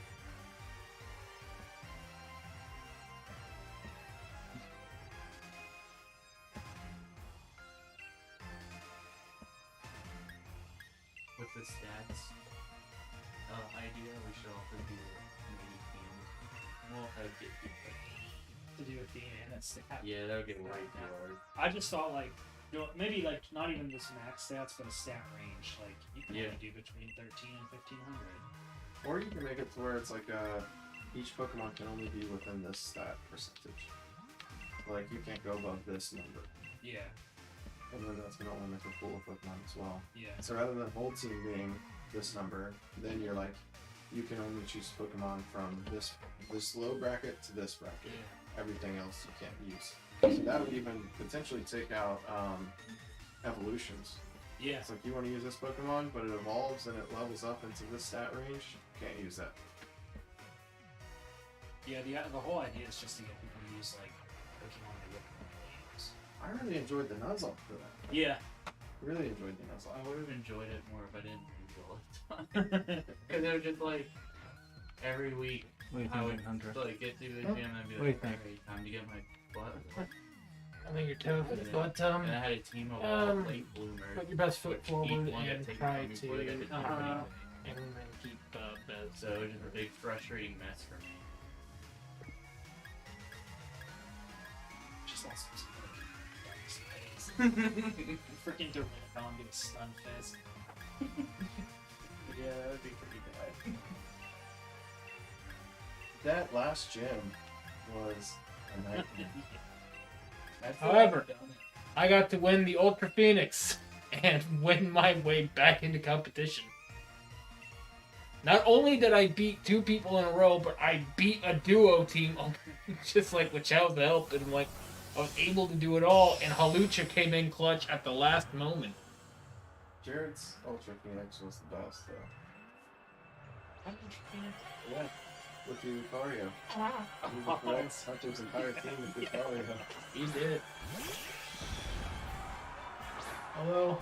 With the stats idea, we should also do maybe themes. We'll have to get people. To do a theme and a stat. Yeah, that would get way too hard. I just thought like, you know, maybe like not even just max stats, but a stat range. Like you can only do between 13 and 1500. Or you can make it to where it's like each Pokemon can only be within this stat percentage. Like you can't go above this number. Yeah. And then that's gonna limit the pool of Pokemon as well. Yeah. So rather than whole team being this number, then you're like, you can only choose Pokemon from this low bracket to this bracket. Yeah. Everything else you can't use. So that would even potentially take out evolutions. Yeah. It's like you want to use this Pokemon, but it evolves and it levels up into this stat range. Can't use that. Yeah, the whole idea is just to get people to use like Pokemon they would normally use. I really enjoyed the Nuzlocke for that. Yeah. Really enjoyed the Nuzlocke. I would have enjoyed it more if I didn't use it all the time. Because it was just like every week What do you I think, would Hunter? like get through the gym and I'd be What do you like, think? okay, time to get my butt. wet." I think you're tough, but And I had a team of all late bloomers. put your best foot which forward each one got and taken try from me before they got to to do anything. and keep best. So it was just a big frustrating mess for me. Just also freaking Durant get a stun fest. Yeah, that would be pretty bad. That last gym was a nightmare. However, I got to win the Ultra Phoenix and win my way back into competition. Not only did I beat 2 people in a row, but I beat a duo team, just like without help, and like I was able to do it all. And Halucha came in clutch at the last moment. Jared's Ultra Phoenix was the best, though. Yeah, with the Lucario. He defends Hunter's entire team with Lucario. He did. Although,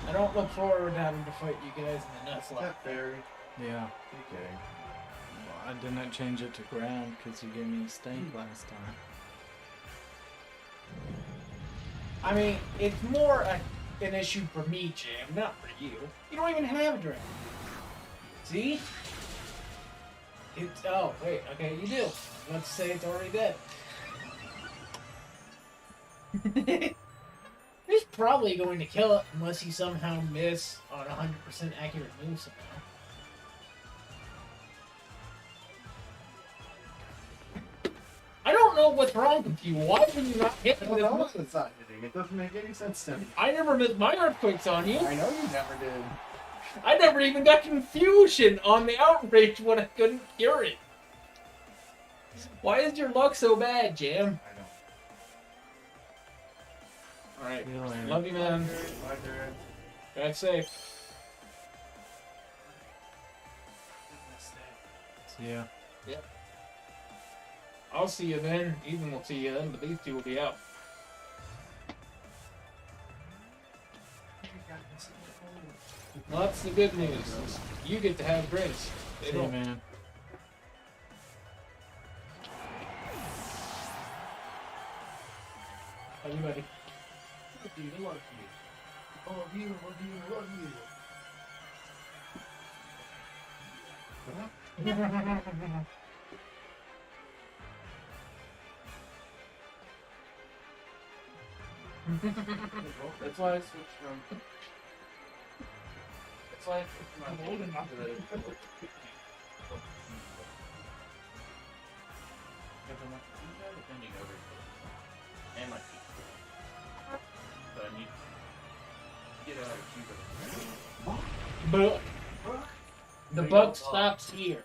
I don't look forward to having to fight you guys in the Nuzlocke. That fairy. Yeah. Okay. Well, I didn't change it to ground because you gave me a stank last time. I mean, it's more an issue for me, Jam, not for you. You don't even have a dragon. See? It's, oh, wait, okay, you do. I was about to say it's already dead. He's probably going to kill it unless you somehow miss on a 100% accurate move somehow. I don't know what's wrong with you. Why would you not hit me with Well, this? that was not hitting. It doesn't make any sense to me. I never missed my earthquakes on you. I know you never did. I never even got confusion on the outrage when I couldn't cure it. Why is your luck so bad, Jam? I know. Alright. See you later. Love you, man. My turn. Drive safe. See ya. I'll see you then. Ethan will see you then, but these two will be out. Well, that's the good news. Is you get to have drinks. They See ya, don't. man. Love you, buddy. That's why I switched from. That's why I switched from my old to the. Depending over and my feet. So I need to get out of Cuba. But the buck stops here.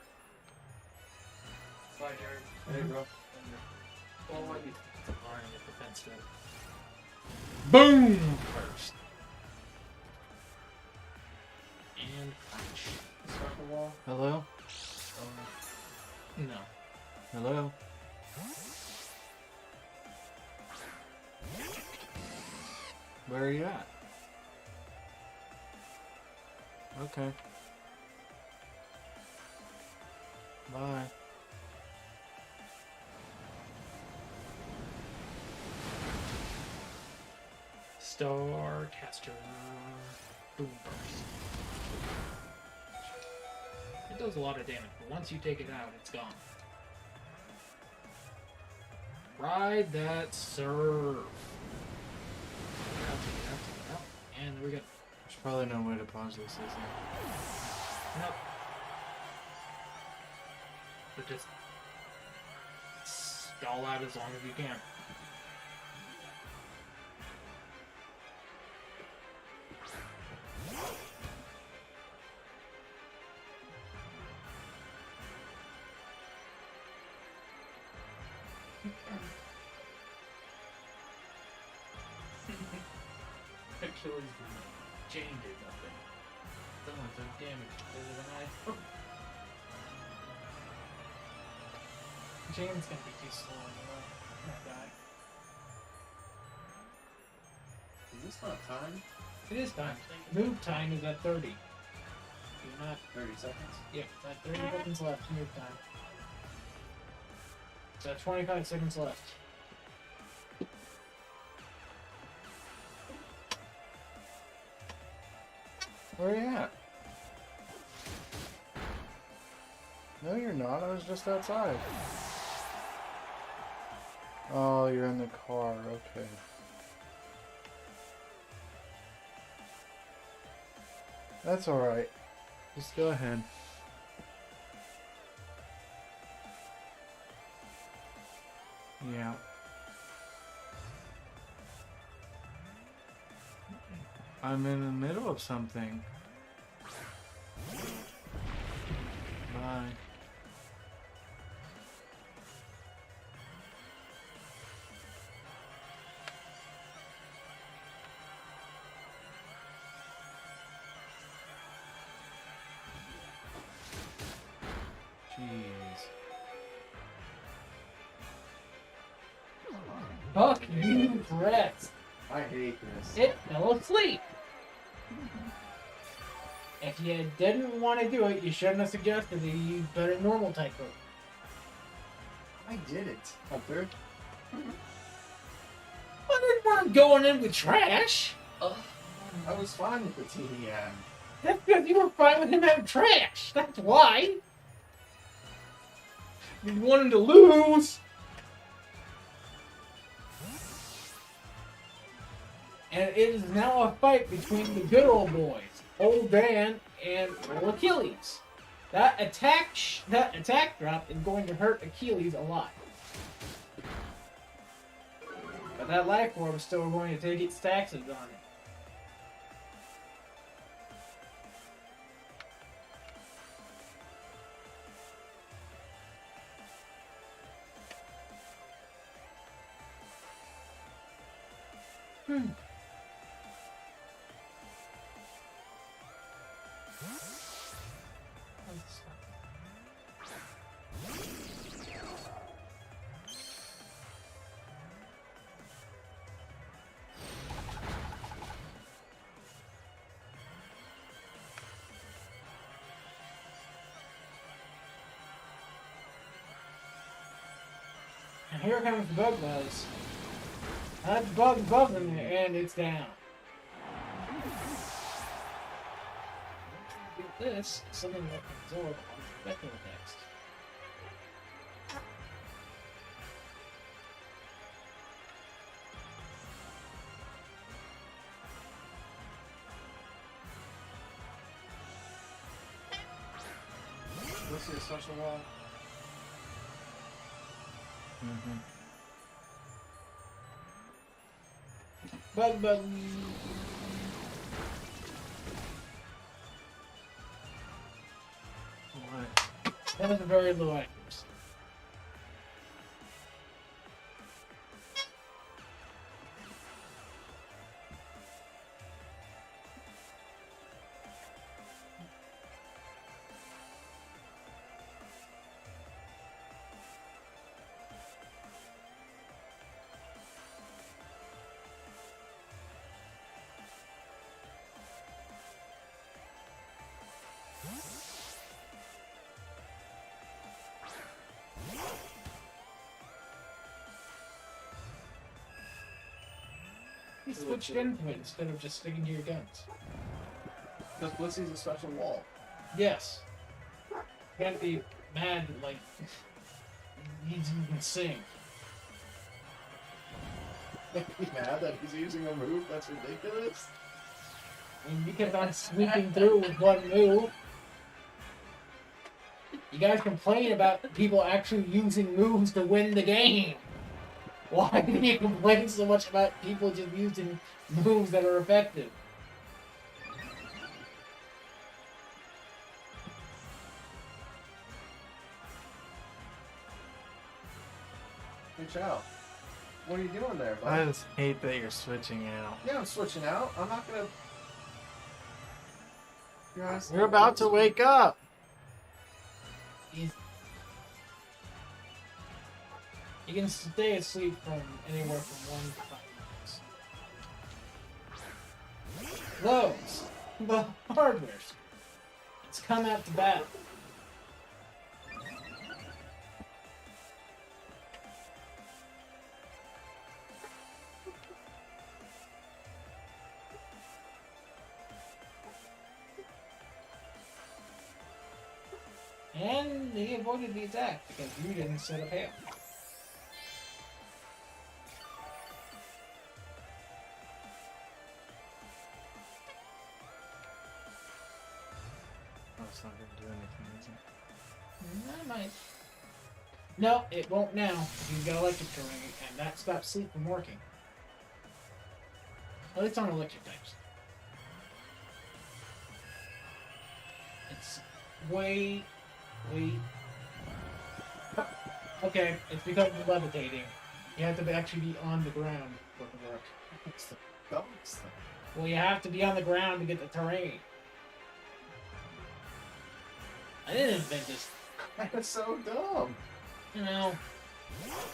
Bye, Jared. Hey, bro. Oh, you. Boom! First. And punch. Start the wall. Hello? No. Hello? Where are you at? Okay. Bye. Star caster. Boom burst. It does a lot of damage, but once you take it out, it's gone. Ride that serve. And there we go. There's probably no way to pause this, is there? Nope. But just stall out as long as you can. Achilles did nothing. Jane did nothing. Someone took damage because of an iPhone. Jane's gonna be too slow anyway. That guy. Is this not time? It is time. Move time is at 30. Do not. 30 seconds? Yeah, it's at 30 seconds left. Move time. It's at 25 seconds left. Where are you at? No, you're not. I was just outside. Oh, you're in the car. Okay. That's alright. Just go ahead. Yeah. I'm in the middle of something. Bye. Jeez. Fuck you, Brett. I hate this. It fell asleep. If you didn't want to do it, you shouldn't have suggested that you use better normal type move. I did it. Hunter. I didn't want him going in with trash. I was fine with the TDM. That's because you were fine with him having trash. That's why. You want him to lose. And it is now a fight between the good old boys, Old Dan and Old Achilles. That attack drop is going to hurt Achilles a lot. But that life orb is still going to take its taxes on it. And here comes the bug buzz. That bug buzzing and it's down. Get this, something that can absorb spectral text. Let's see a special wall. Mm-hmm. Bug bug. What? That was a very low accuracy. You switched into it instead of just sticking to your guns. Because Blissey's a special wall. Yes. Can't be mad like you can sing. Can't be mad that he's using a move. That's ridiculous. I mean, you kept on sweeping through with one move. You guys complain about people actually using moves to win the game. Why do you complain so much about people just using moves that are effective? Reach out. What are you doing there, bud? I just hate that you're switching out. Yeah, I'm switching out. I'm not gonna. Guys, You're about to wake up. You can stay asleep from anywhere from 1 to 5 minutes. Those, the hardware. It's come out to battle. And he avoided the attack because you didn't set up hail. Oh, it's not going to do anything, is it? That might. No, it won't now. You've got electric terrain, and that stops sleep from working. At least on electric types. It's wait. Okay, it's because of levitating. You have to actually be on the ground for it to work. What's the dumbest thing? Well, you have to be on the ground to get the terrain. I didn't invent this. That's so dumb. You know,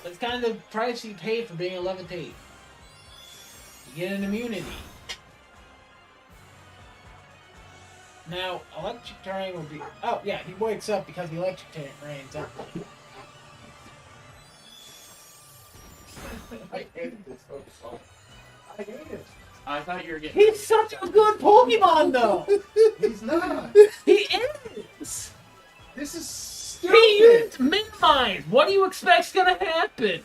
it's kind of the price you pay for being a levitate. You get an immunity. Now, electric terrain will be. Oh, yeah, he wakes up because the electric terrain's up. I hate this Pokemon. I hate it. I thought you were getting. He's such a good Pokemon, though! He's not. He is! This is He stupid. used Minimize! What do you expect's gonna happen?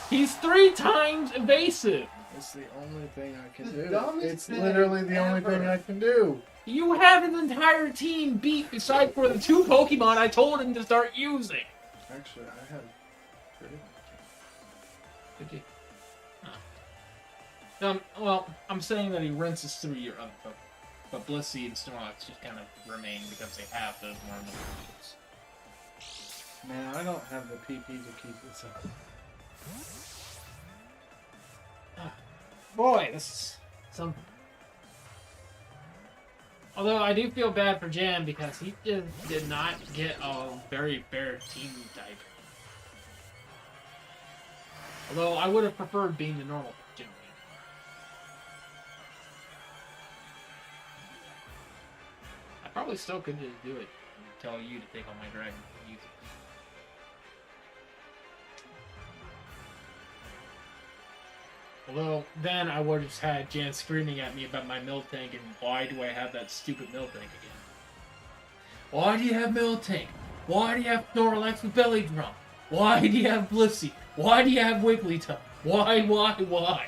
He's 3 times evasive. It's the only thing I can The do. dumbest It's thing literally the only ever. thing I can do. You have his entire team beat besides for the 2 Pokemon I told him to start using. Actually, I have pretty much. Did you? Well, I'm saying that he rinses through your other Pokemon. But Blissey and Snorlax just kind of remain because they have those normal moves. Man, I don't have the PP to keep this up. Boy, this is something. Although I do feel bad for Jam because he did not get a very fair team type. Although I would have preferred being the normal Jim. I probably still could just do it and tell you to take on my dragon and use it. Although, then I would have just had Jan screaming at me about my Miltank and why do I have that stupid Miltank again? Why do you have Miltank? Why do you have Snorlax with Belly Drum? Why do you have Blissey? Why do you have Wigglytuff? Why?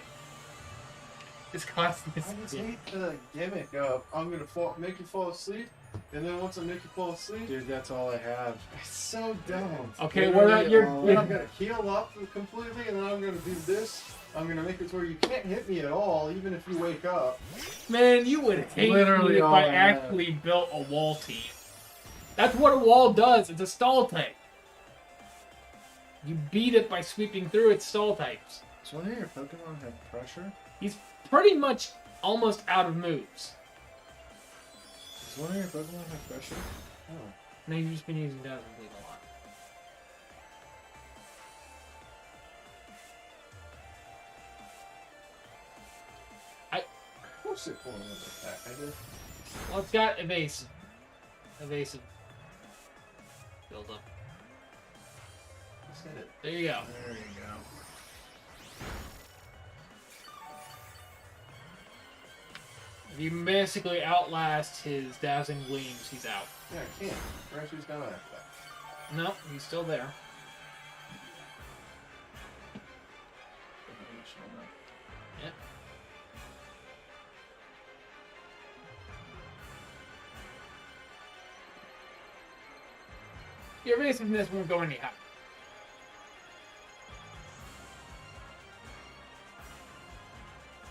It's constant. I just hate the gimmick of I'm gonna make you fall asleep, and then once I make you fall asleep, Dude, that's all I have. it's so dumb. Okay, what about your... Then I'm gonna heal up completely, and then I'm gonna do this. I'm gonna make it to where you can't hit me at all, even if you wake up. Man, you would hate Literally me if all I I have. actually built a wall team. That's what a wall does. It's a stall type. You beat it by sweeping through its stall types. So one of your Pokemon have pressure? He's pretty much almost out of moves. Does one of your Pokemon have pressure? Oh. And you've just been using Dazzle Gleam a lot. Of course it pulled another attack. I did. Well, it's got evasive. Evasive. Build up. Just hit it. There you go. There you go. If you basically outlast his Dazzling Gleams, he's out. Yeah, I can't. Raichu's gone after that. Nope, he's still there. Yep. Your evasiveness won't go any higher.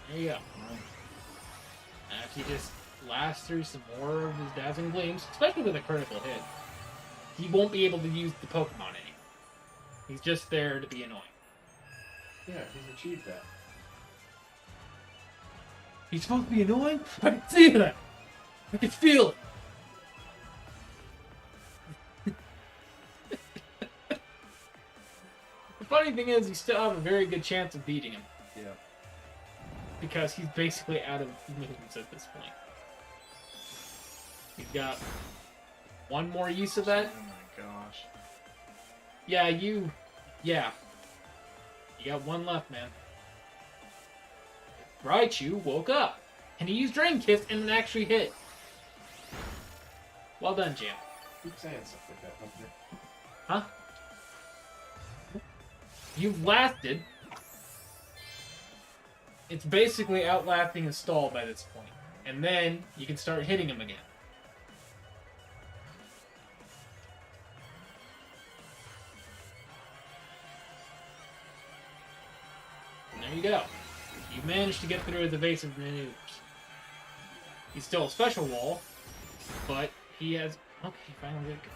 There you go. And if you just last through some more of his Dazzling Gleams, especially with a critical hit, he won't be able to use the Pokemon anymore. He's just there to be annoying. Yeah, he's achieved that. He's supposed to be annoying? I can see that! I can feel it! The funny thing is, you still have a very good chance of beating him. Yeah. Because he's basically out of moves at this point. He's got one more use of that. Oh my gosh. Yeah. You got one left, man. Raichu woke up. And he used Drain Kiss and it actually hit. Well done, Jam. Keep saying stuff like that, Hunter. Huh? You've lasted. It's basically outlasting his stall by this point. And then you can start hitting him again. And there you go. You managed to get through his evasive maneuvers. He's still a special wall, but he has... Okay, finally did good.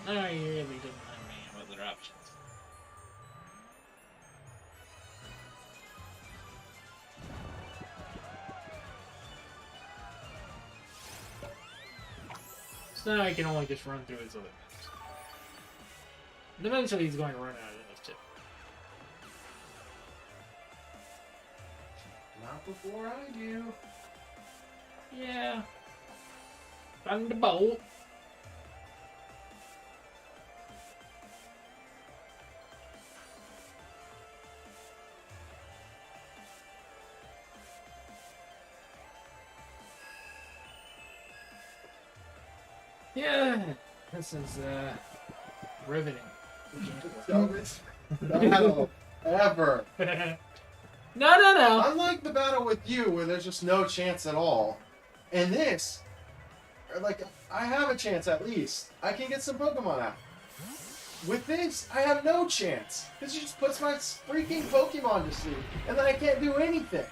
No, he really doesn't have any other options. So now he can only just run through his other moves. And eventually he's going to run out of those too. Not before I do. Yeah. Thunderbolt. Yeah, this is riveting. Dumbest battle ever. No. Unlike the battle with you, where there's just no chance at all, in this, like, I have a chance at least. I can get some Pokemon out. With this, I have no chance. This just puts my freaking Pokemon to sleep, and then I can't do anything.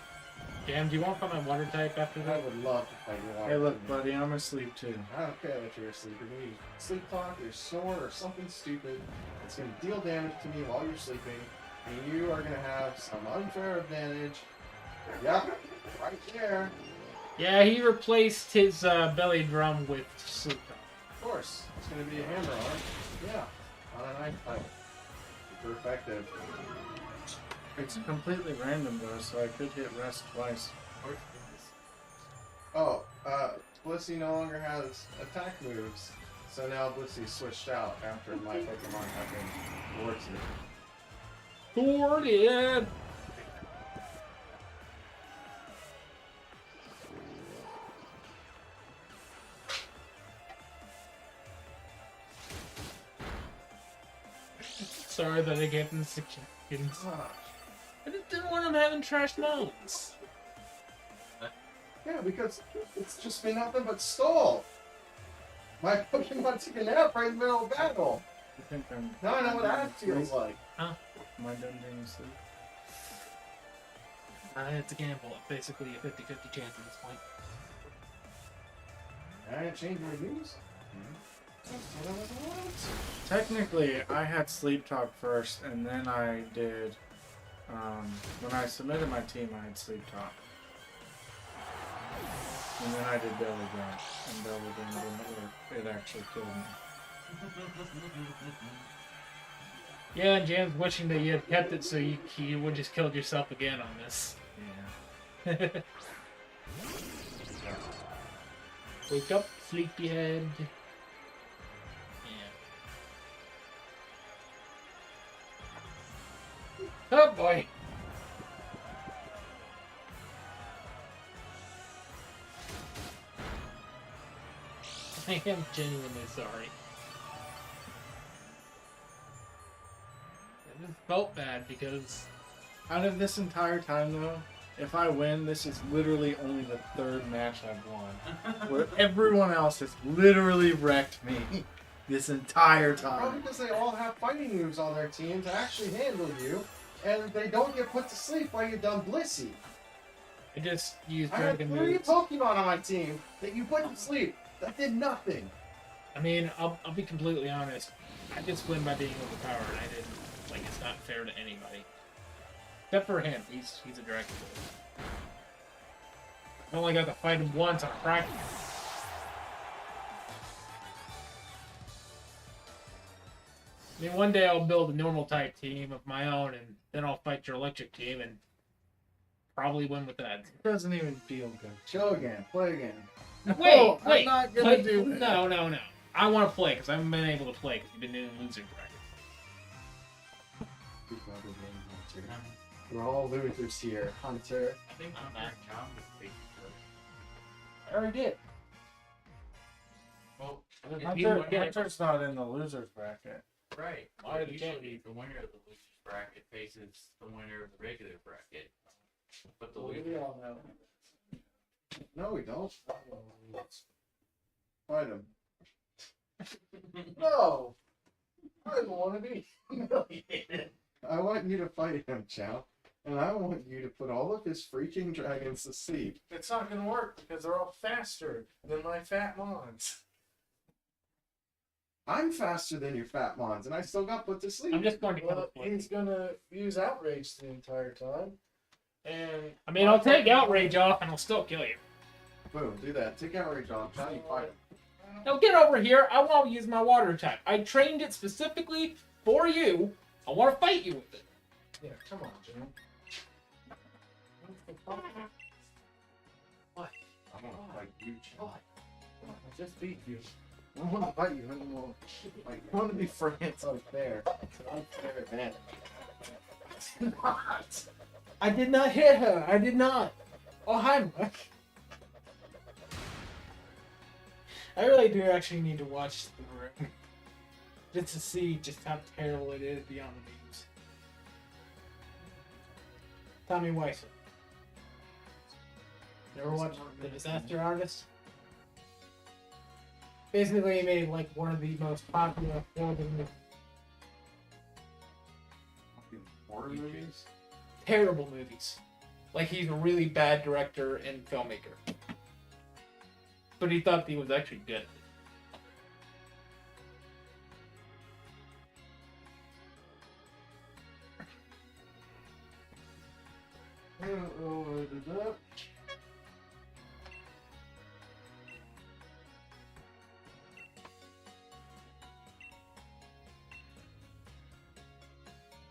Jam, do you want to find my water type after I that? would love to fight your water. Hey, look, buddy, I'm asleep too. I don't care that you're asleep. You're going to sleep talk, or snore, or something stupid. It's going to deal damage to me while you're sleeping, and you are going to have some unfair advantage. Yep, right there. Yeah, he replaced his belly drum with sleep talk. Of course, it's going to be a hammer on. Yeah, on a knife fight. Super effective. It's completely random though, so I could hit rest twice. Oh, Blissey no longer has attack moves, so now Blissey switched out after my Pokemon have been thwarted. Thwarted! Sorry that I gave him suggestions. I just didn't want him having trash moments. Yeah, because it's just been nothing but stall. My Pokemon took a nap right in the middle of battle. I think I'm. Now I know what that feels like. Am I done being asleep? It's a gamble. Basically a 50-50 chance at this point. I didn't change my moves. Technically, I had sleep talk first, and then I did. When I submitted my team, I had sleep talk. And then I did belly drum, and belly drum didn't work. It actually killed me. Yeah, and Jam's wishing that you had kept it so you would just killed yourself again on this. Yeah. Wake up, sleepyhead. Yeah. Oh boy. I am genuinely sorry. I just felt bad because Out of this entire time, though, if I win, this is literally only the third match I've won. Where everyone else has literally wrecked me this entire Probably time. because they all have fighting moves on their team to actually handle you, and they don't get put to sleep by your dumb Blissey. I just used I had dragon 3 moves. Pokemon on my team that you put to sleep. That did nothing. I mean, I'll be completely honest. I just win by being overpowered. I didn't like. It's not fair to anybody, except for him. He's a dragon. I only got to fight him once on practice. I mean, one day I'll build a normal type team of my own, and then I'll fight your electric team, and probably win with that. It doesn't even feel good. Chill again. Play again. Wait, I'm wait. not gonna play- do that. No. I want to play because I haven't been able to play because you've been doing losing brackets. We're all losers here, Hunter. I think I'm not John with Baby I already did. Well, Hunter's not in the losers bracket. right. Why Well, the usually the winner of the losers bracket faces the winner of the regular bracket. But the loser. all know. No, we don't. Fight him. No! I don't want to be humiliated. I want you to fight him, Chow. And I want you to put all of his freaking dragons to sleep. It's not gonna work because they're all faster than my fat mons. I'm faster than your fat mons, and I still got put to sleep. I'm just going to Well, play. he's gonna use outrage the entire time. And I mean, I'll take outrage off and I'll still kill you. Boom, do that. Take outrage off. Now you fight him. Now get over here. I want to use my water type. I trained it specifically for you. I want to fight you with it. Yeah, come on, Jim. What? I want to fight you, Chow. I just beat you. I don't want to fight you anymore. Like, I want to be friends. It's unfair. It's an unfair advantage. It's not. I did not hit her. I did not. Oh, hi, Mark. I really do actually need to watch The Room. Just to see just how terrible it is beyond the memes. Tommy Wiseau. Never watched The Disaster Artist? Basically, he made like one of the most popular horrible movies. Horror movies? Terrible movies. Like he's a really bad director and filmmaker. But he thought he was actually good. I don't know what I did that.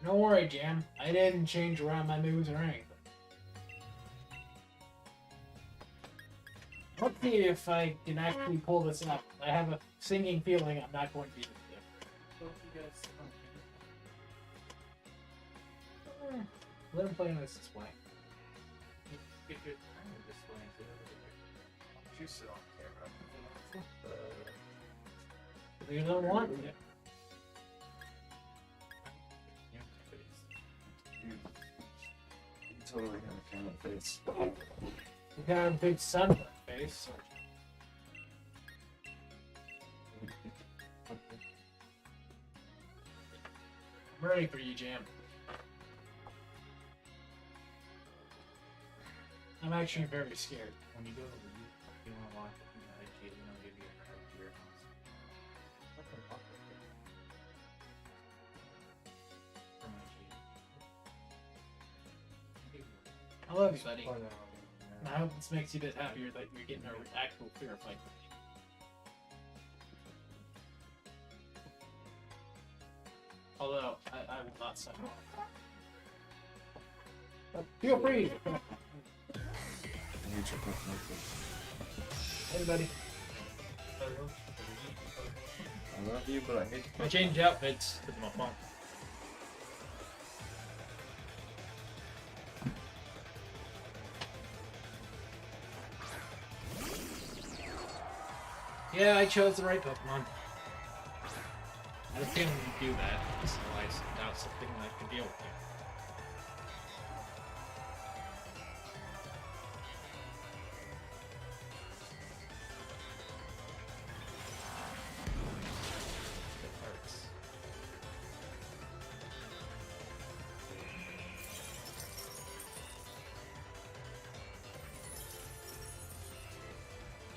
Don't worry, Jam. I didn't change around my moves or anything. Let's see if I can actually pull this up. I have a singing feeling I'm not going to be able to. Let him play on this display. Get your timer display into You sit on camera. You don't want to. You totally got a camera face. You got a big sunburn face. I'm ready for you, Jam. I'm actually very scared. When you go to the you want to watch it, you know, give you a ride to your house. What the fuck is it? From my I love you, buddy. Oh, no. And I hope this makes you a bit happier that you're getting an actual fair fight. Although, I will not sign off. Feel free. Hey, buddy. I love you, but I hate I change outfits with my phone. Yeah, I chose the right Pokemon. I had a feeling you'd do that, so I sent out something that could deal with you.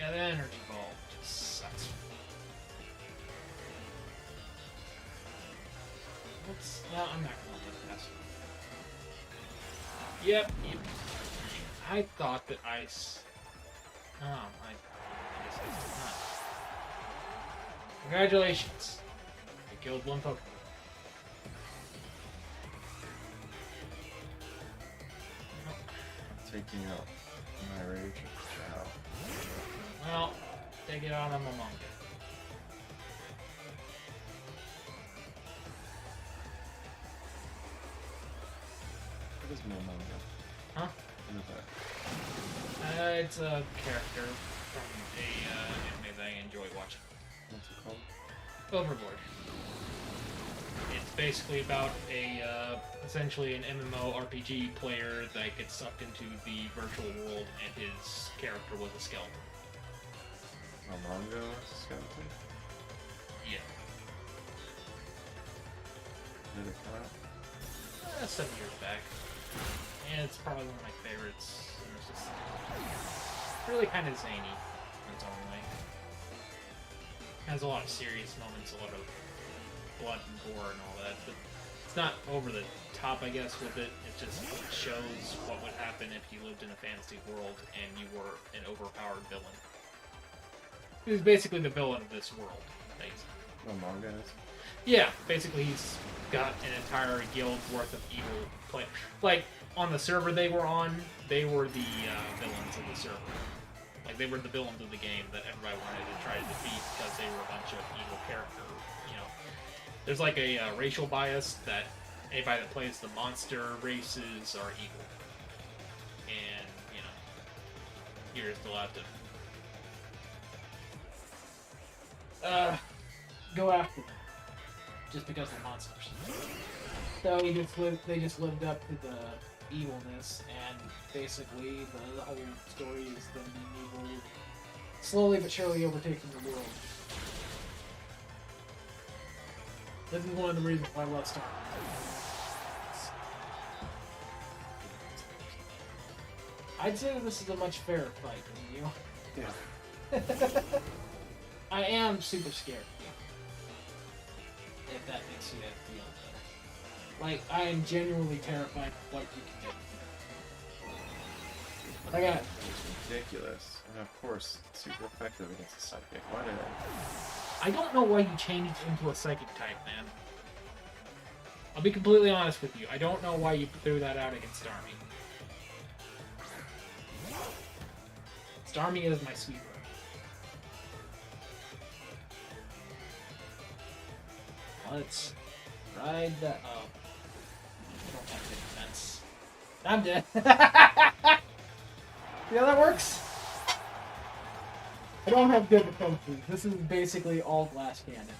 Yeah, the energy ball just sucks. Oops. No, I'm not gonna let that pass. Yep. I thought that ice. Oh, I guess I did not. Congratulations. You killed one Pokemon. Taking out my rage with Well, take it out on my manga. What is Momonga? Huh? What is that? It's a character from a anime that I enjoy watching. What's it called? Overboard. It's basically about essentially an MMORPG player that gets sucked into the virtual world, and his character was a skeleton. Momonga was a skeleton? Yeah. Did it come out? 7 years back. And it's probably one of my favorites. And it's just really kind of zany in its own way. Has a lot of serious moments, a lot of blood and gore and all that, but it's not over the top, I guess, with it. It just shows what would happen if you lived in a fantasy world and you were an overpowered villain. He was basically the villain of this world. Momonga is? Yeah, basically he's got an entire guild worth of evil players. Like, on the server they were on, they were the villains of the server. Like, they were the villains of the game that everybody wanted to try to defeat because they were a bunch of evil characters, you know. There's like a racial bias that anybody that plays the monster races are evil. And, you know, you're just allowed to go after them. Just because they're monsters. So they just lived up to the evilness, and basically the whole story is them being evil, slowly but surely overtaking the world. This is one of the reasons why I love Star Wars. I'd say that this is a much fairer fight than you. Yeah. I am super scared. If that makes you feel better. Like, I am genuinely terrified of what you can do. I got it. It's ridiculous. And of course, it's super effective against a psychic. Why did I don't know why you changed into a psychic type, man. I'll be completely honest with you. I don't know why you threw that out against Starmie. Starmie is my sweeper. Let's ride the. Oh. I don't have good defense. I'm dead. See how that works? I don't have good defenses. This is basically all glass cannon.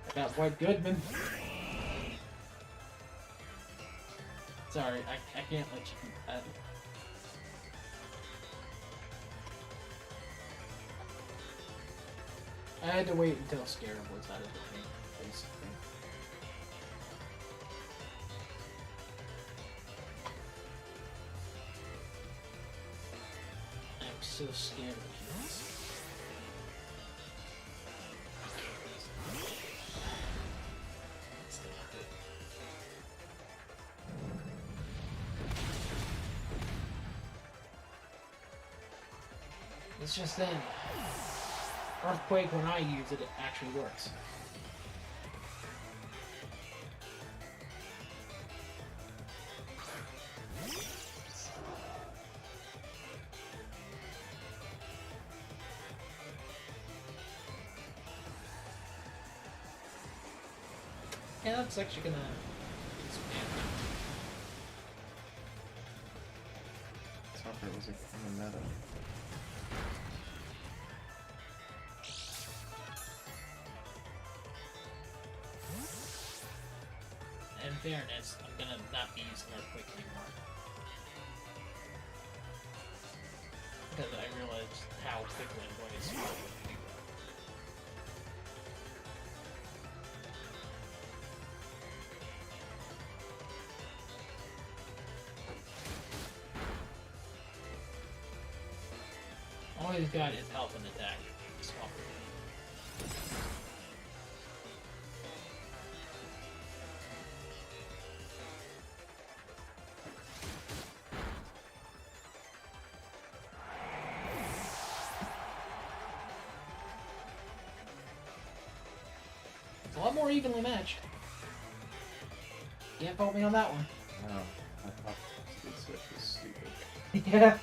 I got White Goodman. Sorry, I can't let you keep that. I had to wait until Scarab was out of the game, basically. I'm so scared of this. It's just then. Earthquake, when I use it, it actually works. Yeah, that's actually gonna expand. Topper was in the meta. In fairness, I'm gonna not be using Earthquake anymore. Because I realized how quickly I'm going to screw up with people. All he's got is health and attack. Swap. It's a lot more evenly matched. Can't fault me on that one. No, I thought this switch was stupid. Yeah.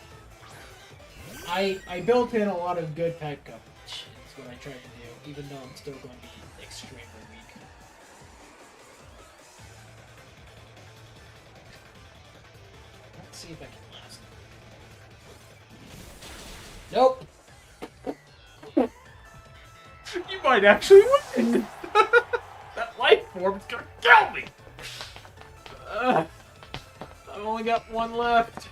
I built in a lot of good type coverage. That's what I tried to do, even though I'm still going to be extremely weak. Let's see if I can last. Nope. You might actually win. That life form's gonna kill me. I've only got one left.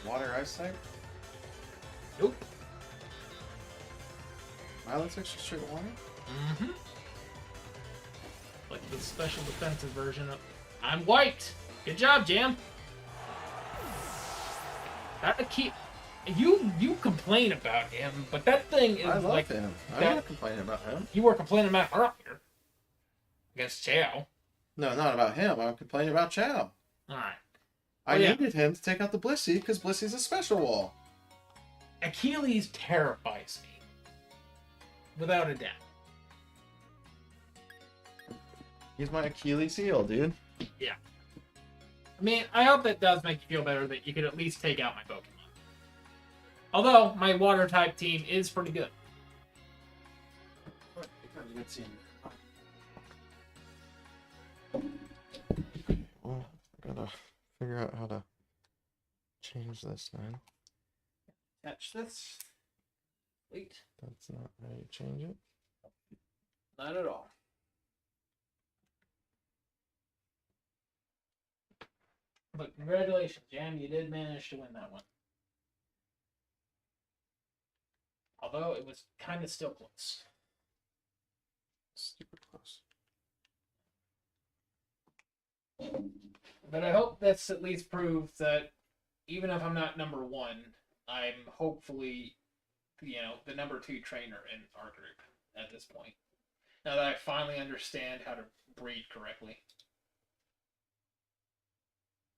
Water ice type? Nope. Violet's extra straight water? Mm-hmm. Like the special defensive version of I'm white. Good job, Jam. That keep you complain about him, but that thing is I love like him. I'm that- not complaining about him. you were complaining about earlier against Chao. No, not about him. I'm complaining about Chow. All right. I Oh, yeah. needed him to take out the Blissey because Blissey's a special wall. Achilles terrifies me, without a doubt. He's my Achilles heel, dude. I mean, I hope that does make you feel better that you could at least take out my Pokemon. Although my water type team is pretty good. Well, I gotta figure out how to change this then. Catch this. Wait. That's not how you change it. Not at all. But congratulations, Jam. You did manage to win that one. Although it was kind of still close. Super close. But I hope this at least proves that even if I'm not number one, I'm hopefully, the number 2 trainer in our group at this point. Now that I finally understand how to breed correctly.